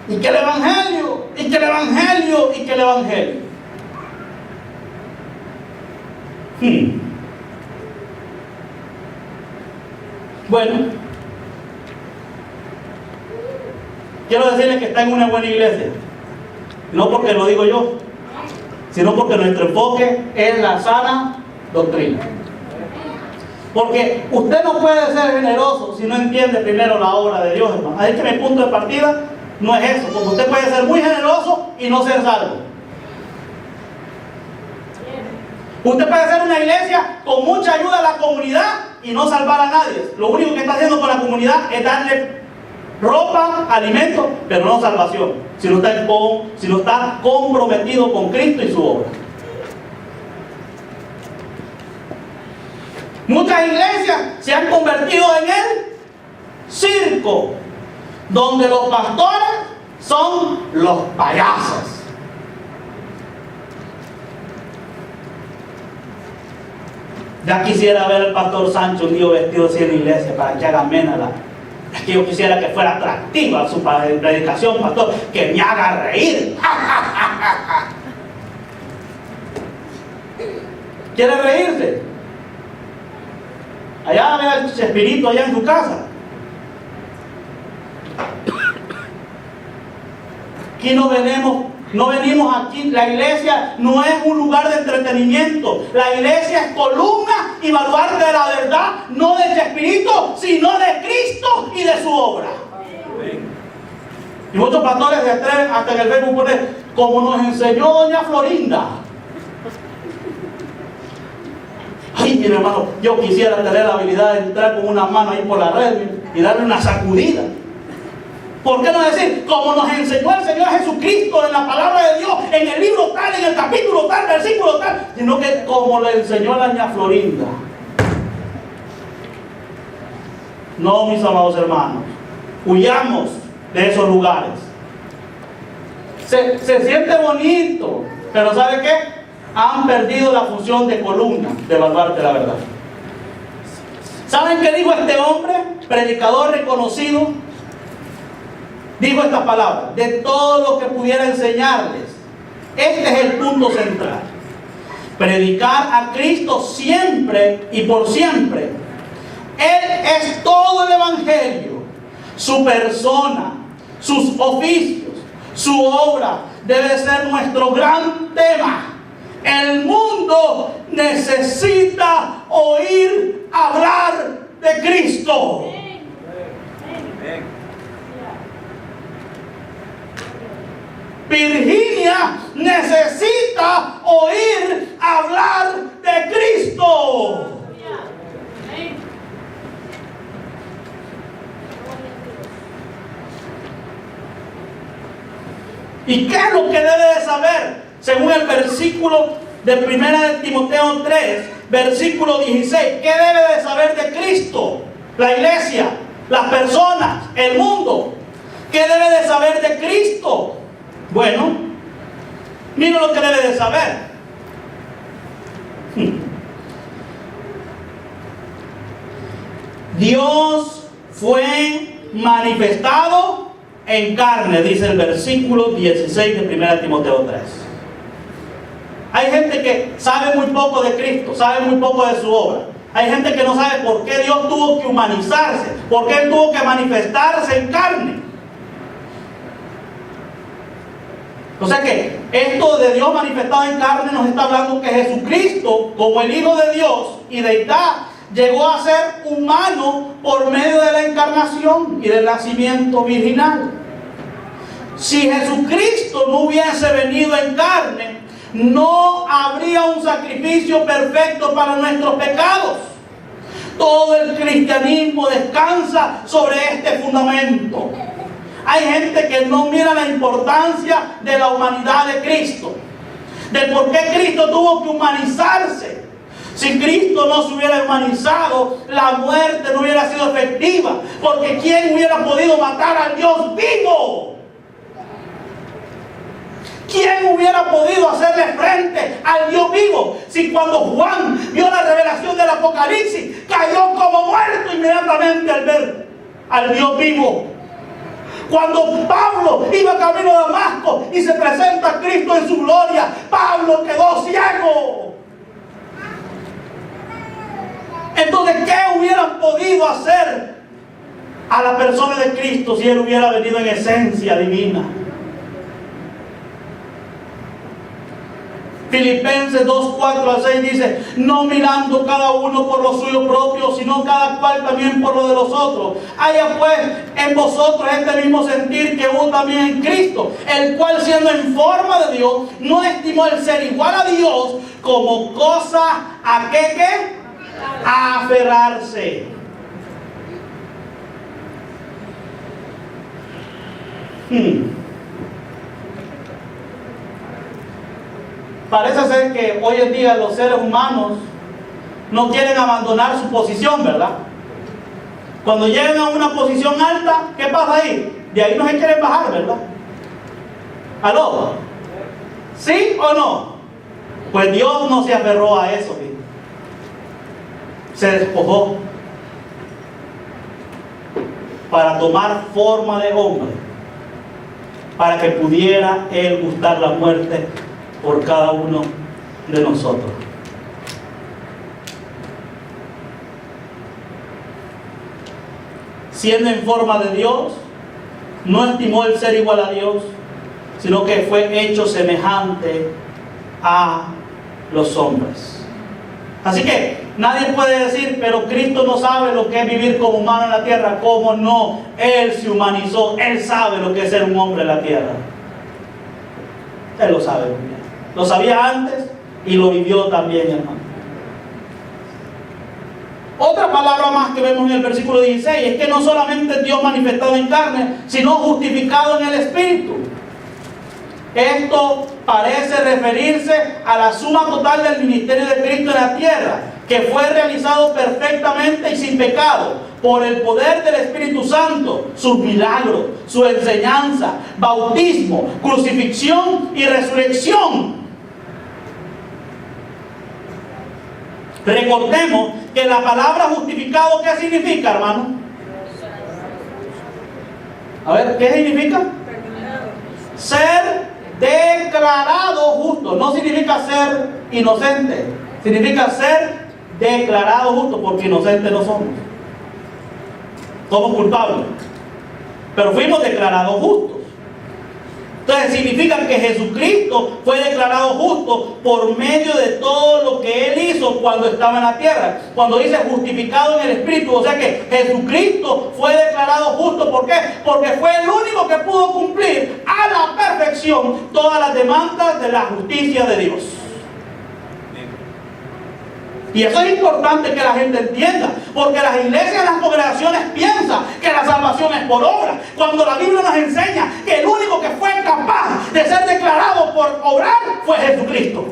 Y que el Evangelio, y que el Evangelio, y que el Evangelio. Bueno, quiero decirles que está en una buena iglesia. No porque lo digo yo, sino porque nuestro enfoque es la sana doctrina. Porque usted no puede ser generoso si no entiende primero la obra de Dios, hermano. Así que mi punto de partida no es eso, porque usted puede ser muy generoso y no ser salvo. Usted puede ser una iglesia con mucha ayuda a la comunidad y no salvar a nadie. Lo único que está haciendo con la comunidad es darle ropa, alimento, pero no salvación. Si no está comprometido con Cristo y su obra. Muchas iglesias se han convertido en el circo, donde los pastores son los payasos. Ya quisiera ver al pastor Sancho un día vestido así en la iglesia para que haga amena Que yo quisiera que fuera atractiva su predicación, pastor, que me haga reír. ¿Quiere reírse? Allá vea el espíritu allá en su casa. Aquí no venimos aquí. La iglesia no es un lugar de entretenimiento. La iglesia es columna y baluarte de la verdad, no de espíritu, sino de Cristo y de su obra. Y muchos pastores se atreven hasta en el Facebook poner, como nos enseñó doña Florinda. Ay, mi hermano, yo quisiera tener la habilidad de entrar con una mano ahí por la red y darle una sacudida. ¿Por qué no decir, como nos enseñó el Señor Jesucristo en la palabra de Dios, en el libro tal, en el capítulo tal, versículo tal, sino que como le enseñó la doña Florinda? No, mis amados hermanos, huyamos de esos lugares. Se siente bonito, pero ¿sabe qué? Han perdido la función de columna de evaluarte la verdad. ¿Saben qué dijo este hombre, predicador reconocido? Dijo esta palabra: de todo lo que pudiera enseñarles, este es el punto central. Predicar a Cristo siempre y por siempre. Él es todo el evangelio. Su persona, sus oficios, su obra debe ser nuestro gran tema. El mundo necesita oír hablar de Cristo. Virginia necesita oír hablar de Cristo. ¿Y qué es lo que debe de saber? Según el versículo de 1 de Timoteo 3, versículo 16, ¿qué debe de saber de Cristo? La iglesia, las personas, el mundo. ¿Qué debe de saber de Cristo? Bueno, mira lo que debe de saber. Dios fue manifestado en carne, dice el versículo 16 de 1 Timoteo 3. Hay gente que sabe muy poco de Cristo, sabe muy poco de su obra. Hay gente que no sabe por qué Dios tuvo que humanizarse, por qué Él tuvo que manifestarse en carne. O sea que esto de Dios manifestado en carne nos está hablando que Jesucristo, como el Hijo de Dios y deidad, llegó a ser humano por medio de la encarnación y del nacimiento virginal. Si Jesucristo no hubiese venido en carne, no habría un sacrificio perfecto para nuestros pecados. Todo el cristianismo descansa sobre este fundamento. Hay gente que no mira la importancia de la humanidad de Cristo, de por qué Cristo tuvo que humanizarse. Si Cristo no se hubiera humanizado, la muerte no hubiera sido efectiva, porque ¿quién hubiera podido matar al Dios vivo? ¿Quién hubiera podido hacerle frente al Dios vivo? Si cuando Juan vio la revelación del Apocalipsis, cayó como muerto inmediatamente al ver al Dios vivo. Cuando Pablo iba camino a Damasco y se presenta a Cristo en su gloria, Pablo quedó ciego. Entonces, ¿qué hubieran podido hacer a la persona de Cristo si Él hubiera venido en esencia divina? Filipenses 2, 4 al 6 dice: no mirando cada uno por lo suyo propio, sino cada cual también por lo de los otros. Haya pues en vosotros este mismo sentir que hubo también en Cristo, el cual, siendo en forma de Dios, no estimó el ser igual a Dios como cosa a que a aferrarse. Parece ser que hoy en día los seres humanos no quieren abandonar su posición, ¿verdad? Cuando llegan a una posición alta, ¿qué pasa ahí? De ahí no se quieren bajar, ¿verdad? ¿Aló? ¿Sí o no? Pues Dios no se aferró a eso, ¿sí? Se despojó. para tomar forma de hombre, para que pudiera Él gustar la muerte por cada uno de nosotros. Siendo en forma de Dios, no estimó el ser igual a Dios, sino que fue hecho semejante a los hombres. Así que nadie puede decir, pero Cristo no sabe lo que es vivir como humano en la tierra. ¿Cómo no? Él se humanizó, Él sabe lo que es ser un hombre en la tierra. Él lo sabe muy bien. Lo sabía antes y lo vivió también, hermano. Otra palabra más que vemos en el versículo 16 es que no solamente Dios manifestado en carne, sino justificado en el Espíritu. Esto parece referirse a la suma total del ministerio de Cristo en la tierra, que fue realizado perfectamente y sin pecado por el poder del Espíritu Santo, sus milagros, su enseñanza, bautismo, crucifixión y resurrección. Recordemos que la palabra justificado, ¿qué significa, hermano? A ver, ¿qué significa? Ser declarado justo. No significa ser inocente, significa ser declarado justo, porque inocentes no somos. Somos culpables, pero fuimos declarados justos. Entonces significa que Jesucristo fue declarado justo por medio de todo lo que Él hizo cuando estaba en la tierra. Cuando dice justificado en el Espíritu, o sea que Jesucristo fue declarado justo. ¿Por qué? Porque fue el único que pudo cumplir a la perfección todas las demandas de la justicia de Dios. Y eso es importante que la gente entienda, porque las iglesias y las congregaciones piensan que la salvación es por obra, cuando la Biblia nos enseña que el único que fue capaz de ser declarado por obrar fue Jesucristo.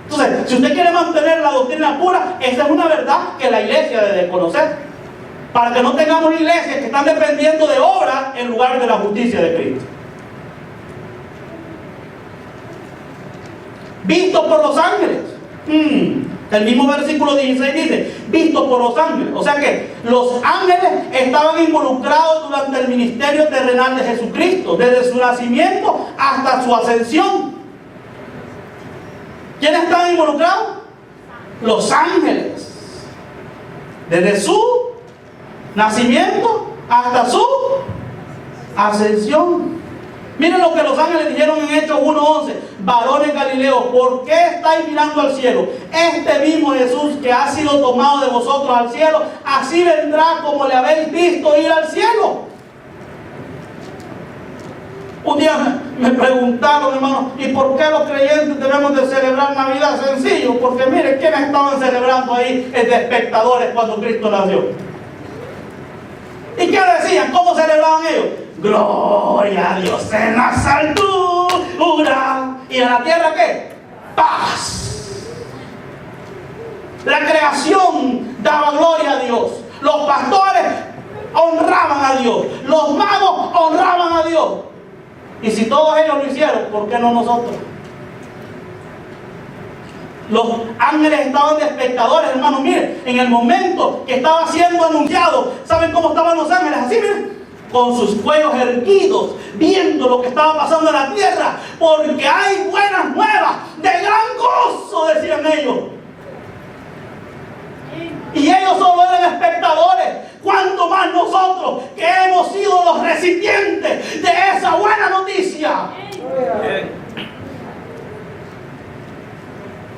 Entonces, si usted quiere mantener la doctrina pura, esa es una verdad que la iglesia debe conocer, para que no tengamos iglesias que están dependiendo de obra en lugar de la justicia de Cristo. Visto por los ángeles. El mismo versículo 16 dice, visto por los ángeles. O sea que los ángeles estaban involucrados durante el ministerio terrenal de Jesucristo, desde su nacimiento hasta su ascensión. ¿Quiénes estaban involucrados? Los ángeles. Desde su nacimiento hasta su ascensión. Miren lo que los ángeles dijeron en Hechos 1:11. Varones Galileos, ¿por qué estáis mirando al cielo? Este mismo Jesús que ha sido tomado de vosotros al cielo, así vendrá como le habéis visto ir al cielo. Un día me preguntaron, hermano, ¿y por qué los creyentes debemos de celebrar Navidad? Sencillo, porque miren quiénes estaban celebrando ahí de espectadores cuando Cristo nació. ¿Y qué decían? ¿Cómo celebraban ellos? Gloria a Dios en las alturas. ¿Y en la tierra qué? Paz. La creación daba gloria a Dios. Los pastores honraban a Dios. Los magos honraban a Dios. Y si todos ellos lo hicieron, ¿por qué no nosotros? Los ángeles estaban de espectadores, hermanos. Miren, en el momento que estaba siendo anunciado, ¿saben cómo estaban los ángeles? Así, miren, con sus cuellos erguidos, viendo lo que estaba pasando en la tierra, porque hay buenas nuevas, de gran gozo, decían ellos. Y ellos solo eran espectadores. ¿Cuánto más nosotros que hemos sido los recipientes de esa buena noticia?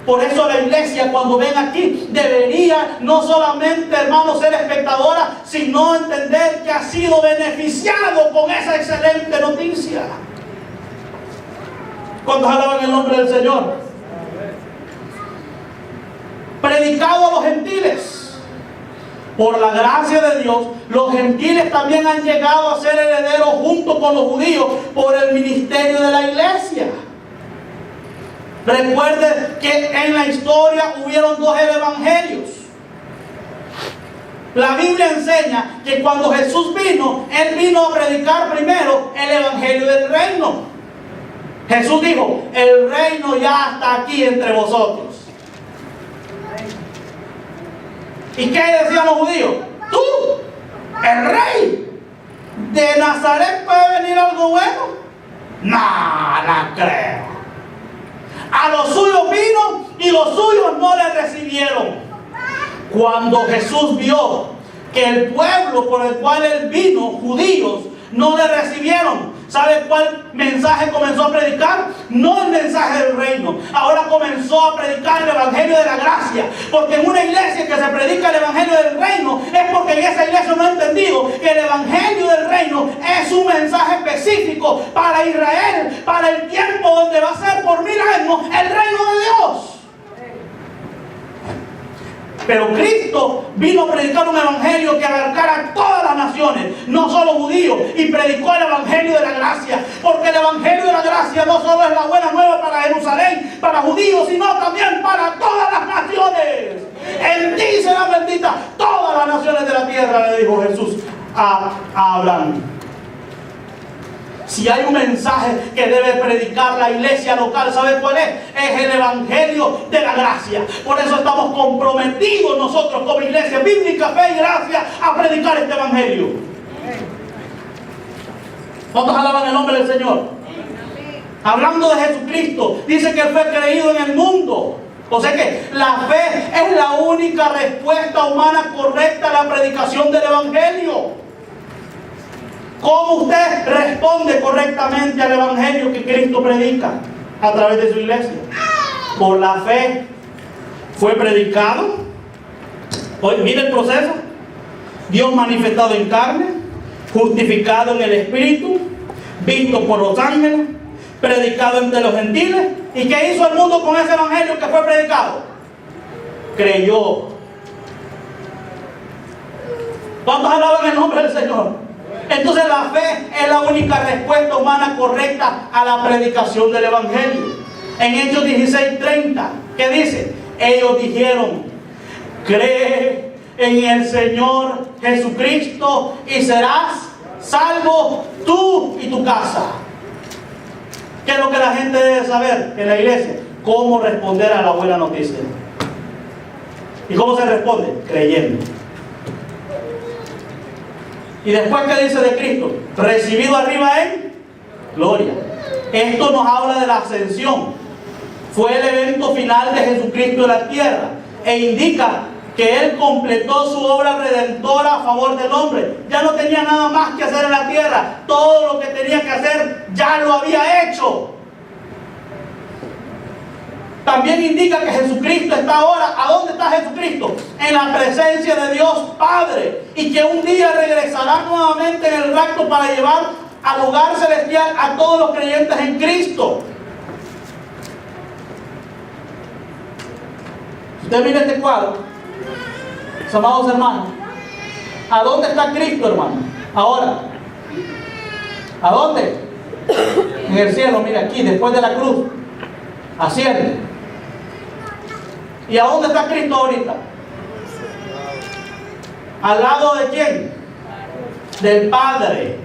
Por eso la iglesia, cuando ven aquí, debería no solamente, hermanos, ser espectadora, sino entender que ha sido beneficiado con esa excelente noticia. ¿Cuántos alaban el nombre del Señor? Predicado a los gentiles. Por la gracia de Dios, los gentiles también han llegado a ser herederos junto con los judíos por el ministerio de la iglesia. Recuerde que en la historia hubieron dos evangelios. La Biblia enseña que cuando Jesús vino, Él vino a predicar primero el evangelio del reino. Jesús dijo, el reino ya está aquí entre vosotros. ¿Y qué decían los judíos? Tú, el rey de Nazaret, ¿puede venir algo bueno? No, no creo. A los suyos vino y los suyos no le recibieron. Cuando Jesús vio que el pueblo por el cual él vino, judíos, no le recibieron, ¿sabe cuál mensaje comenzó a predicar? No el mensaje del reino. Ahora comenzó a predicar el evangelio de la gracia. Porque en una iglesia que se predica el evangelio del reino es porque en esa iglesia no ha entendido que el evangelio del reino es un mensaje específico para Israel, para el tiempo donde va a ser por 1000 años el reino de Dios. Pero Cristo vino a predicar un evangelio que abarcara a todas las naciones, no solo judíos, y predicó el evangelio de la gracia, porque el evangelio de la gracia no solo es la buena nueva para Jerusalén, para judíos, sino también para todas las naciones. En ti serán benditas todas las naciones de la tierra, le dijo Jesús a Abraham. Si hay un mensaje que debe predicar la iglesia local, ¿sabe cuál es? Es el evangelio de la gracia. Por eso estamos comprometidos nosotros como iglesia bíblica, fe y gracia a predicar este evangelio. ¿Cuántos alaban el nombre del Señor? Hablando de Jesucristo, dice que Él fue creído en el mundo. O sea que la fe es la única respuesta humana correcta a la predicación del evangelio. ¿Cómo usted responde correctamente al evangelio que Cristo predica a través de su iglesia? Por la fe. Fue predicado. Hoy, mire el proceso. Dios manifestado en carne, justificado en el Espíritu, visto por los ángeles, predicado entre los gentiles. ¿Y qué hizo el mundo con ese evangelio que fue predicado? Creyó. ¿Cuántos alaban el nombre del Señor? Entonces la fe es la única respuesta humana correcta a la predicación del evangelio. En Hechos 16:30, ¿qué dice? Ellos dijeron: cree en el Señor Jesucristo y serás salvo tú y tu casa. ¿Qué es lo que la gente debe saber en la iglesia? Cómo responder a la buena noticia. ¿Y cómo se responde? Creyendo. Y después, ¿qué dice de Cristo? Recibido arriba en gloria. Esto nos habla de la ascensión. Fue el evento final de Jesucristo en la tierra. E indica que Él completó su obra redentora a favor del hombre. Ya no tenía nada más que hacer en la tierra. Todo lo que tenía que hacer ya lo había hecho. También indica que Jesucristo está ahora. ¿A dónde está Jesucristo? En la presencia de Dios Padre. Y que un día regresará nuevamente en el rapto para llevar al lugar celestial a todos los creyentes en Cristo. Usted mira este cuadro, mis amados hermanos. ¿A dónde está Cristo, hermano? Ahora. ¿A dónde? En el cielo, mira aquí, después de la cruz. Asciende. ¿Y a dónde está Cristo ahorita? ¿Al lado de quién? Del Padre.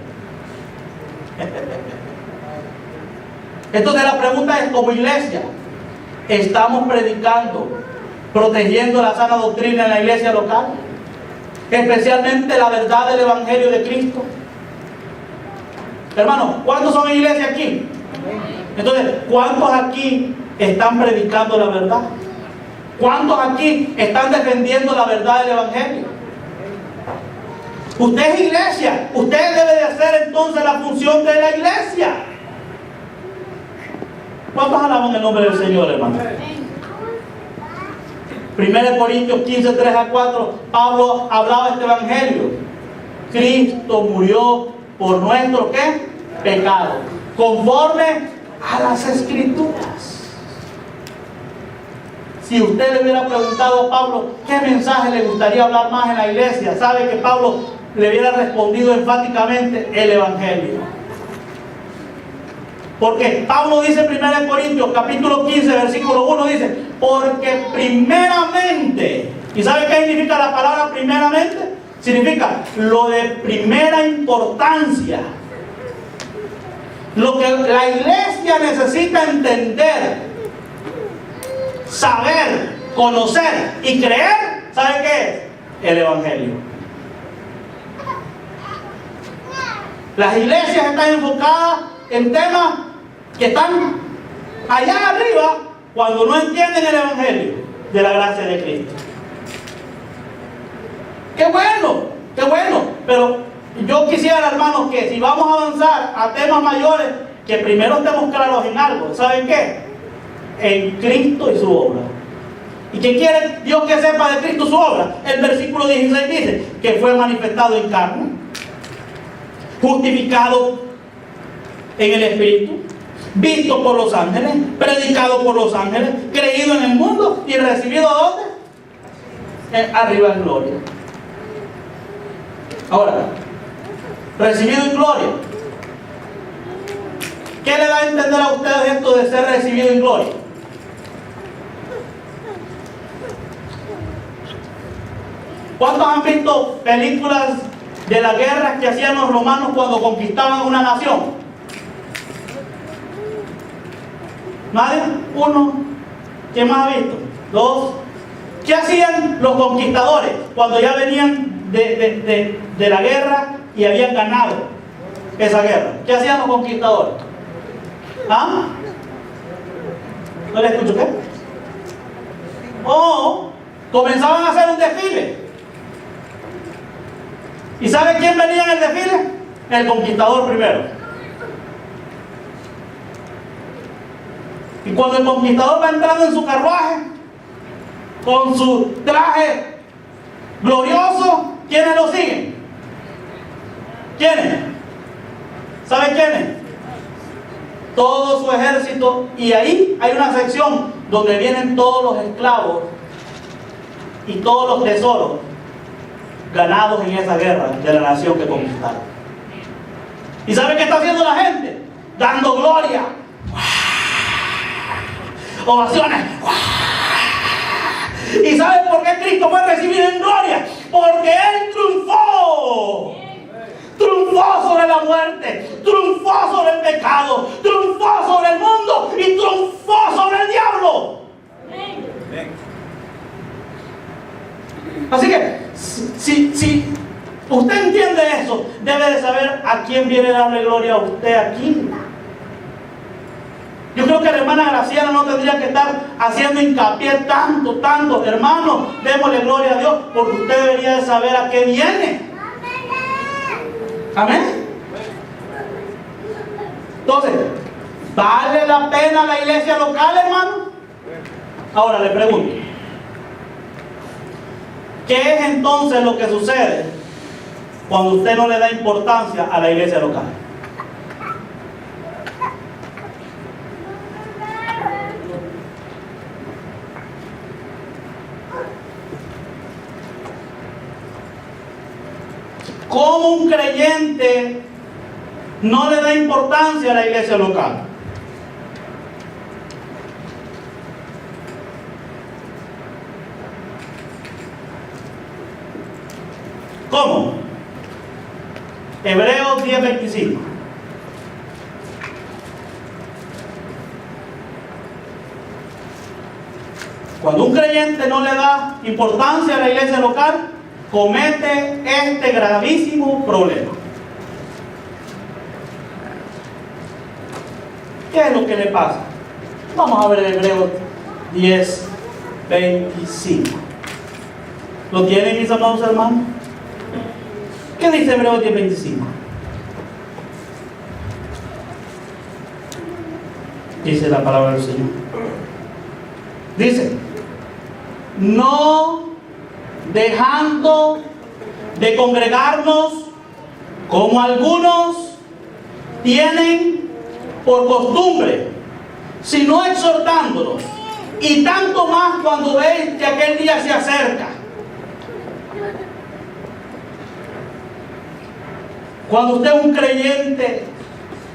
Entonces la pregunta es, como iglesia, ¿estamos predicando, protegiendo la sana doctrina en la iglesia local? Especialmente la verdad del Evangelio de Cristo. Hermanos, ¿cuántos son en iglesia aquí? Entonces, ¿cuántos aquí están predicando la verdad? ¿Cuántos aquí están defendiendo la verdad del Evangelio? Usted es iglesia. Usted debe de hacer entonces la función de la iglesia. ¿Cuántos alaban el nombre del Señor, hermano? 1 Corintios 15, 3-4, Pablo hablaba de este Evangelio. Cristo murió por nuestro, ¿qué? Pecado. Conforme a las Escrituras. Si usted le hubiera preguntado a Pablo qué mensaje le gustaría hablar más en la iglesia, sabe que Pablo le hubiera respondido enfáticamente: el Evangelio. Porque Pablo dice en 1 Corintios capítulo 15 versículo 1, dice: porque primeramente, ¿y sabe qué significa la palabra primeramente? Significa lo de primera importancia. Lo que la iglesia necesita entender, saber, conocer y creer, ¿sabe qué? el Evangelio. Las iglesias están enfocadas en temas que están allá arriba cuando no entienden el Evangelio de la gracia de Cristo. ¡Qué bueno! ¡Qué bueno! Pero yo quisiera, hermanos, que si vamos a avanzar a temas mayores, que primero estemos claros en algo. ¿Saben qué? En Cristo y su obra. ¿Y qué quiere Dios que sepa de Cristo su obra? El versículo 16 dice que fue manifestado en carne, justificado en el Espíritu, visto por los ángeles, predicado por los ángeles, creído en el mundo y recibido ¿a dónde? Arriba en gloria. Ahora, recibido en gloria. ¿Qué le da a entender a ustedes esto de ser recibido en gloria? ¿Cuántos han visto películas de las guerras que hacían los romanos cuando conquistaban una nación? ¿Nadie? ¿Uno? ¿Quién más ha visto? ¿Dos? ¿Qué hacían los conquistadores cuando ya venían de la guerra y habían ganado esa guerra? ¿Qué hacían los conquistadores? ¿Ah? ¿No le escucho qué? O comenzaban a hacer un desfile. ¿Y sabe quién venía en el desfile? El conquistador primero. Y cuando el conquistador va entrando en su carruaje, con su traje glorioso, ¿quiénes lo siguen? ¿Quiénes? ¿Sabe quiénes? Todo su ejército. Y ahí hay una sección donde vienen todos los esclavos y todos los tesoros ganados en esa guerra de la nación que conquistaron. ¿Y sabe qué está haciendo la gente? Dando gloria, ovaciones. ¿Y saben por qué Cristo fue recibido en gloria? Porque Él triunfó. Triunfó sobre la muerte, triunfó sobre el pecado, triunfó sobre el mundo y triunfó sobre el diablo. Así que, si usted entiende eso, debe de saber a quién viene a darle gloria a usted aquí. Yo creo que la hermana Graciela no tendría que estar haciendo hincapié tanto. Hermano, démosle gloria a Dios, porque usted debería de saber a qué viene. Amén. Entonces, ¿vale la pena la iglesia local, hermano? Ahora le pregunto, ¿qué es entonces lo que sucede cuando usted no le da importancia a la iglesia local? ¿Cómo un creyente no le da importancia a la iglesia local? ¿Cómo? Hebreos 10:25. Cuando un creyente no le da importancia a la iglesia local, comete este gravísimo problema. ¿Qué es lo que le pasa? Vamos a ver Hebreos 10:25. ¿Lo tienen, mis amados hermanos? ¿Qué dice Hebreos 10:25? Dice la palabra del Señor. Dice: no dejando de congregarnos como algunos tienen por costumbre, sino exhortándonos, y tanto más cuando veis que aquel día se acerca. Cuando usted es un creyente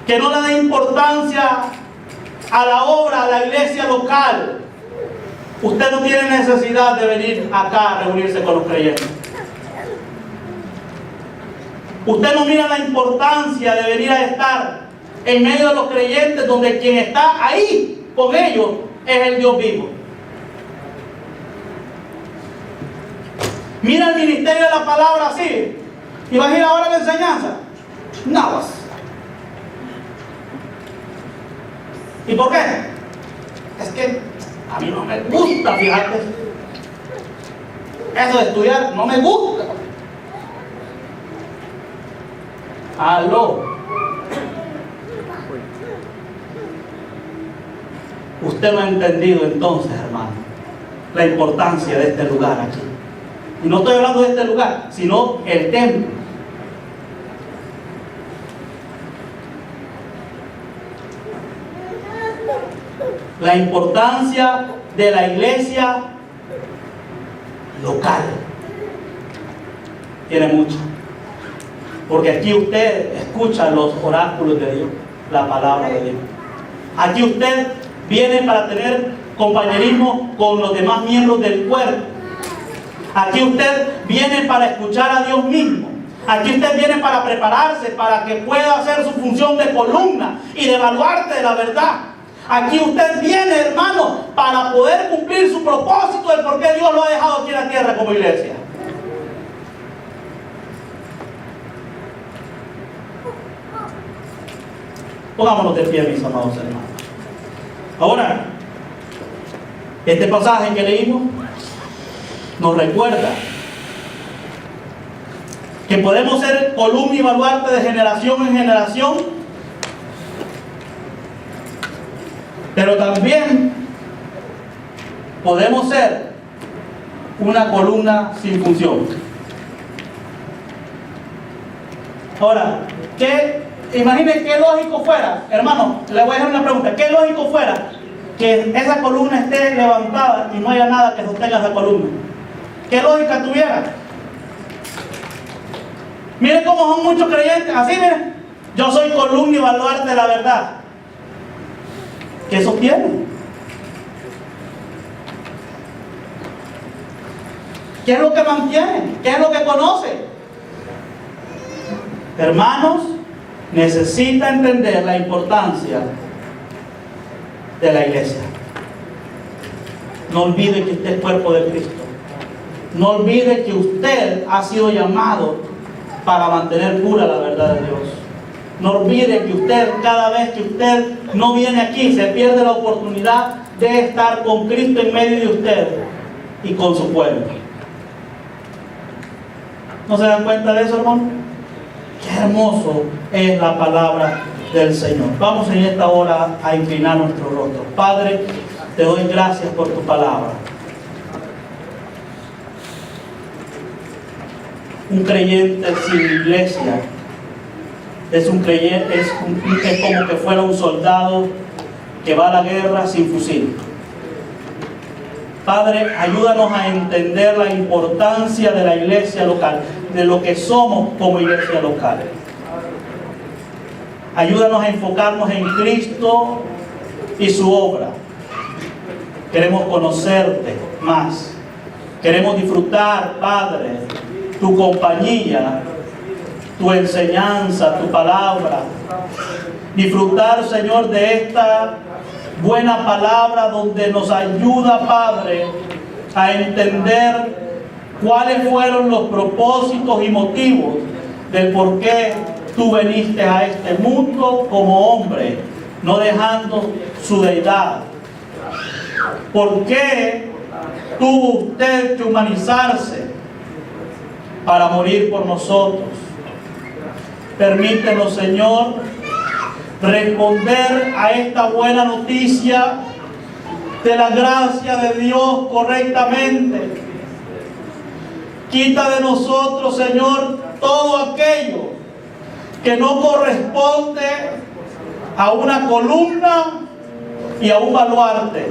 que no le da importancia a la obra, a la iglesia local, usted no tiene necesidad de venir acá a reunirse con los creyentes. Usted no mira la importancia de venir a estar en medio de los creyentes, donde quien está ahí con ellos es el Dios vivo. Mira el ministerio de la palabra así. ¿Y vas a ir ahora a la enseñanza? No. ¿Y por qué? Es que a mí no me gusta, fíjate. Eso de estudiar no me gusta. Aló. Usted no ha entendido entonces, hermano, la importancia de este lugar aquí. Y no estoy hablando de este lugar, sino el templo. La importancia de la iglesia local tiene mucho. Porque aquí usted escucha los oráculos de Dios, la palabra de Dios. Aquí usted viene para tener compañerismo con los demás miembros del cuerpo. Aquí usted viene para escuchar a Dios mismo. Aquí usted viene para prepararse, para que pueda hacer su función de columna y de baluarte de la verdad. Aquí usted viene, hermano, para poder cumplir su propósito del por qué Dios lo ha dejado aquí en la tierra como iglesia. Pongámonos de pie, mis amados hermanos. Ahora, este pasaje que leímos nos recuerda que podemos ser columna y baluarte de generación en generación, pero también podemos ser una columna sin función. Ahora, imaginen qué lógico fuera, hermano, le voy a hacer una pregunta, qué lógico fuera que esa columna esté levantada y no haya nada que sostenga esa columna. ¿Qué lógica tuviera? Miren cómo son muchos creyentes, así miren, yo soy columna y baluarte de la verdad. ¿Qué sostiene? ¿Qué es lo que mantiene? ¿Qué es lo que conoce? Hermanos, necesita entender la importancia de la iglesia. No olvide que usted es cuerpo de Cristo. No olvide que usted ha sido llamado para mantener pura la verdad de Dios. No olvide que usted, cada vez que usted no viene aquí, se pierde la oportunidad de estar con Cristo en medio de usted y con su pueblo. ¿No se dan cuenta de eso, hermano? Qué hermoso es la palabra del Señor. Vamos en esta hora a inclinar nuestro rostro. Padre, te doy gracias por tu palabra. Un creyente sin iglesia es un creyente, es como que fuera un soldado que va a la guerra sin fusil. Padre, ayúdanos a entender la importancia de la iglesia local, de lo que somos como iglesia local. Ayúdanos a enfocarnos en Cristo y su obra. Queremos conocerte más. Queremos disfrutar, Padre, tu compañía, tu enseñanza, tu palabra. Disfrutar, Señor, de esta buena palabra donde nos ayuda, Padre, a entender cuáles fueron los propósitos y motivos del por qué tú viniste a este mundo como hombre, no dejando su deidad. ¿Por qué tuvo usted que humanizarse para morir por nosotros? Permítenos, Señor, responder a esta buena noticia de la gracia de Dios correctamente. Quita de nosotros, Señor, todo aquello que no corresponde a una columna y a un baluarte.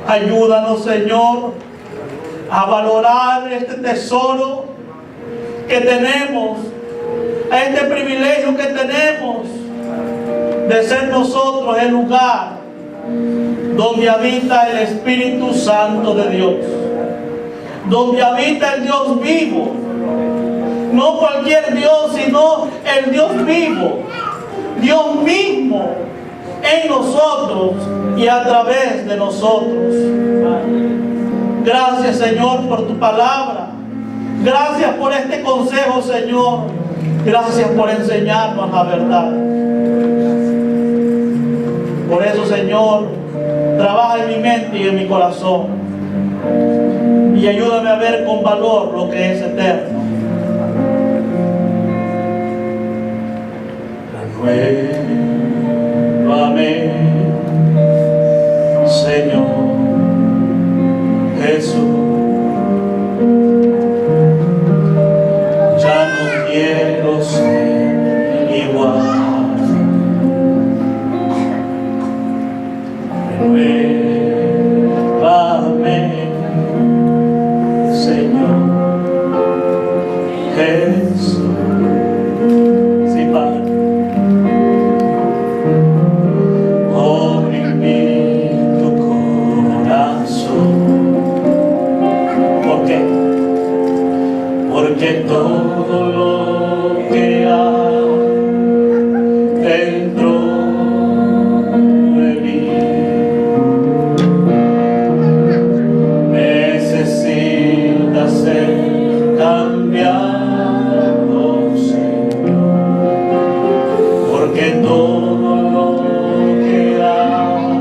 Ayúdanos, Señor, a valorar este tesoro que tenemos, a este privilegio que tenemos de ser nosotros el lugar donde habita el Espíritu Santo de Dios, donde habita el Dios vivo, no cualquier Dios, sino el Dios vivo, Dios mismo en nosotros y a través de nosotros. Gracias, Señor, por tu palabra. Gracias por este consejo, Señor. Gracias por enseñarnos la verdad. Por eso, Señor, trabaja en mi mente y en mi corazón. Y ayúdame a ver con valor lo que es eterno. Renuévame, Señor Jesús. Ya no quiero ser igual. Renuévame, Señor Jesús. Sí, Padre. Porque todo lo que hay dentro de mí necesita ser cambiado, Señor. Porque todo lo que hay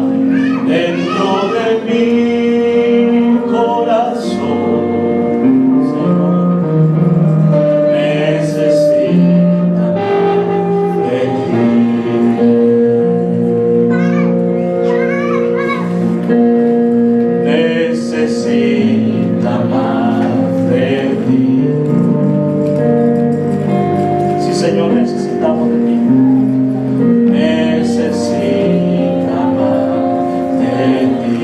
dentro de mi corazón necesita más de ti. Sí, Señor, necesitamos de ti. Necesita más de ti.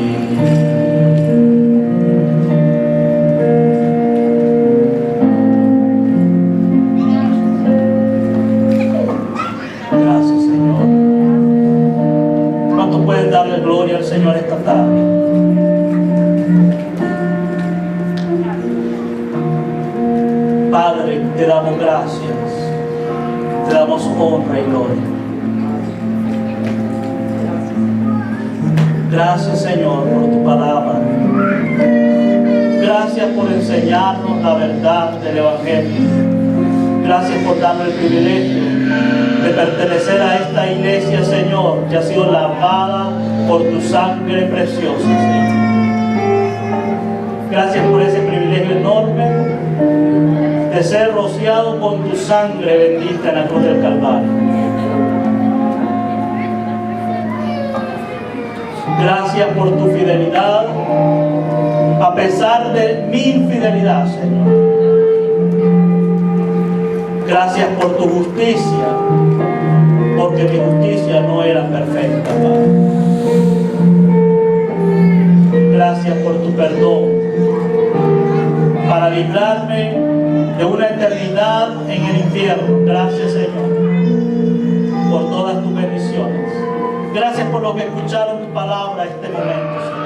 Gracias, Señor. ¿Cuánto puedes darle gloria al Señor esta tarde? Padre, te damos gracias, te damos honra y gloria. Gracias, Señor, por tu palabra. Gracias por enseñarnos la verdad del Evangelio. Gracias por darnos el privilegio de pertenecer a esta iglesia, Señor, que ha sido lavada por tu sangre preciosa, Señor. Gracias por ese privilegio enorme de ser rociado con tu sangre bendita en la cruz del Calvario. Gracias por tu fidelidad, a pesar de mi infidelidad, Señor. Gracias por tu justicia, porque mi justicia no era perfecta, Padre. Gracias por tu perdón, para librarme de una eternidad en el infierno. Gracias, Señor, por todas tus bendiciones. Gracias por los que escucharon tu palabra este momento, Señor.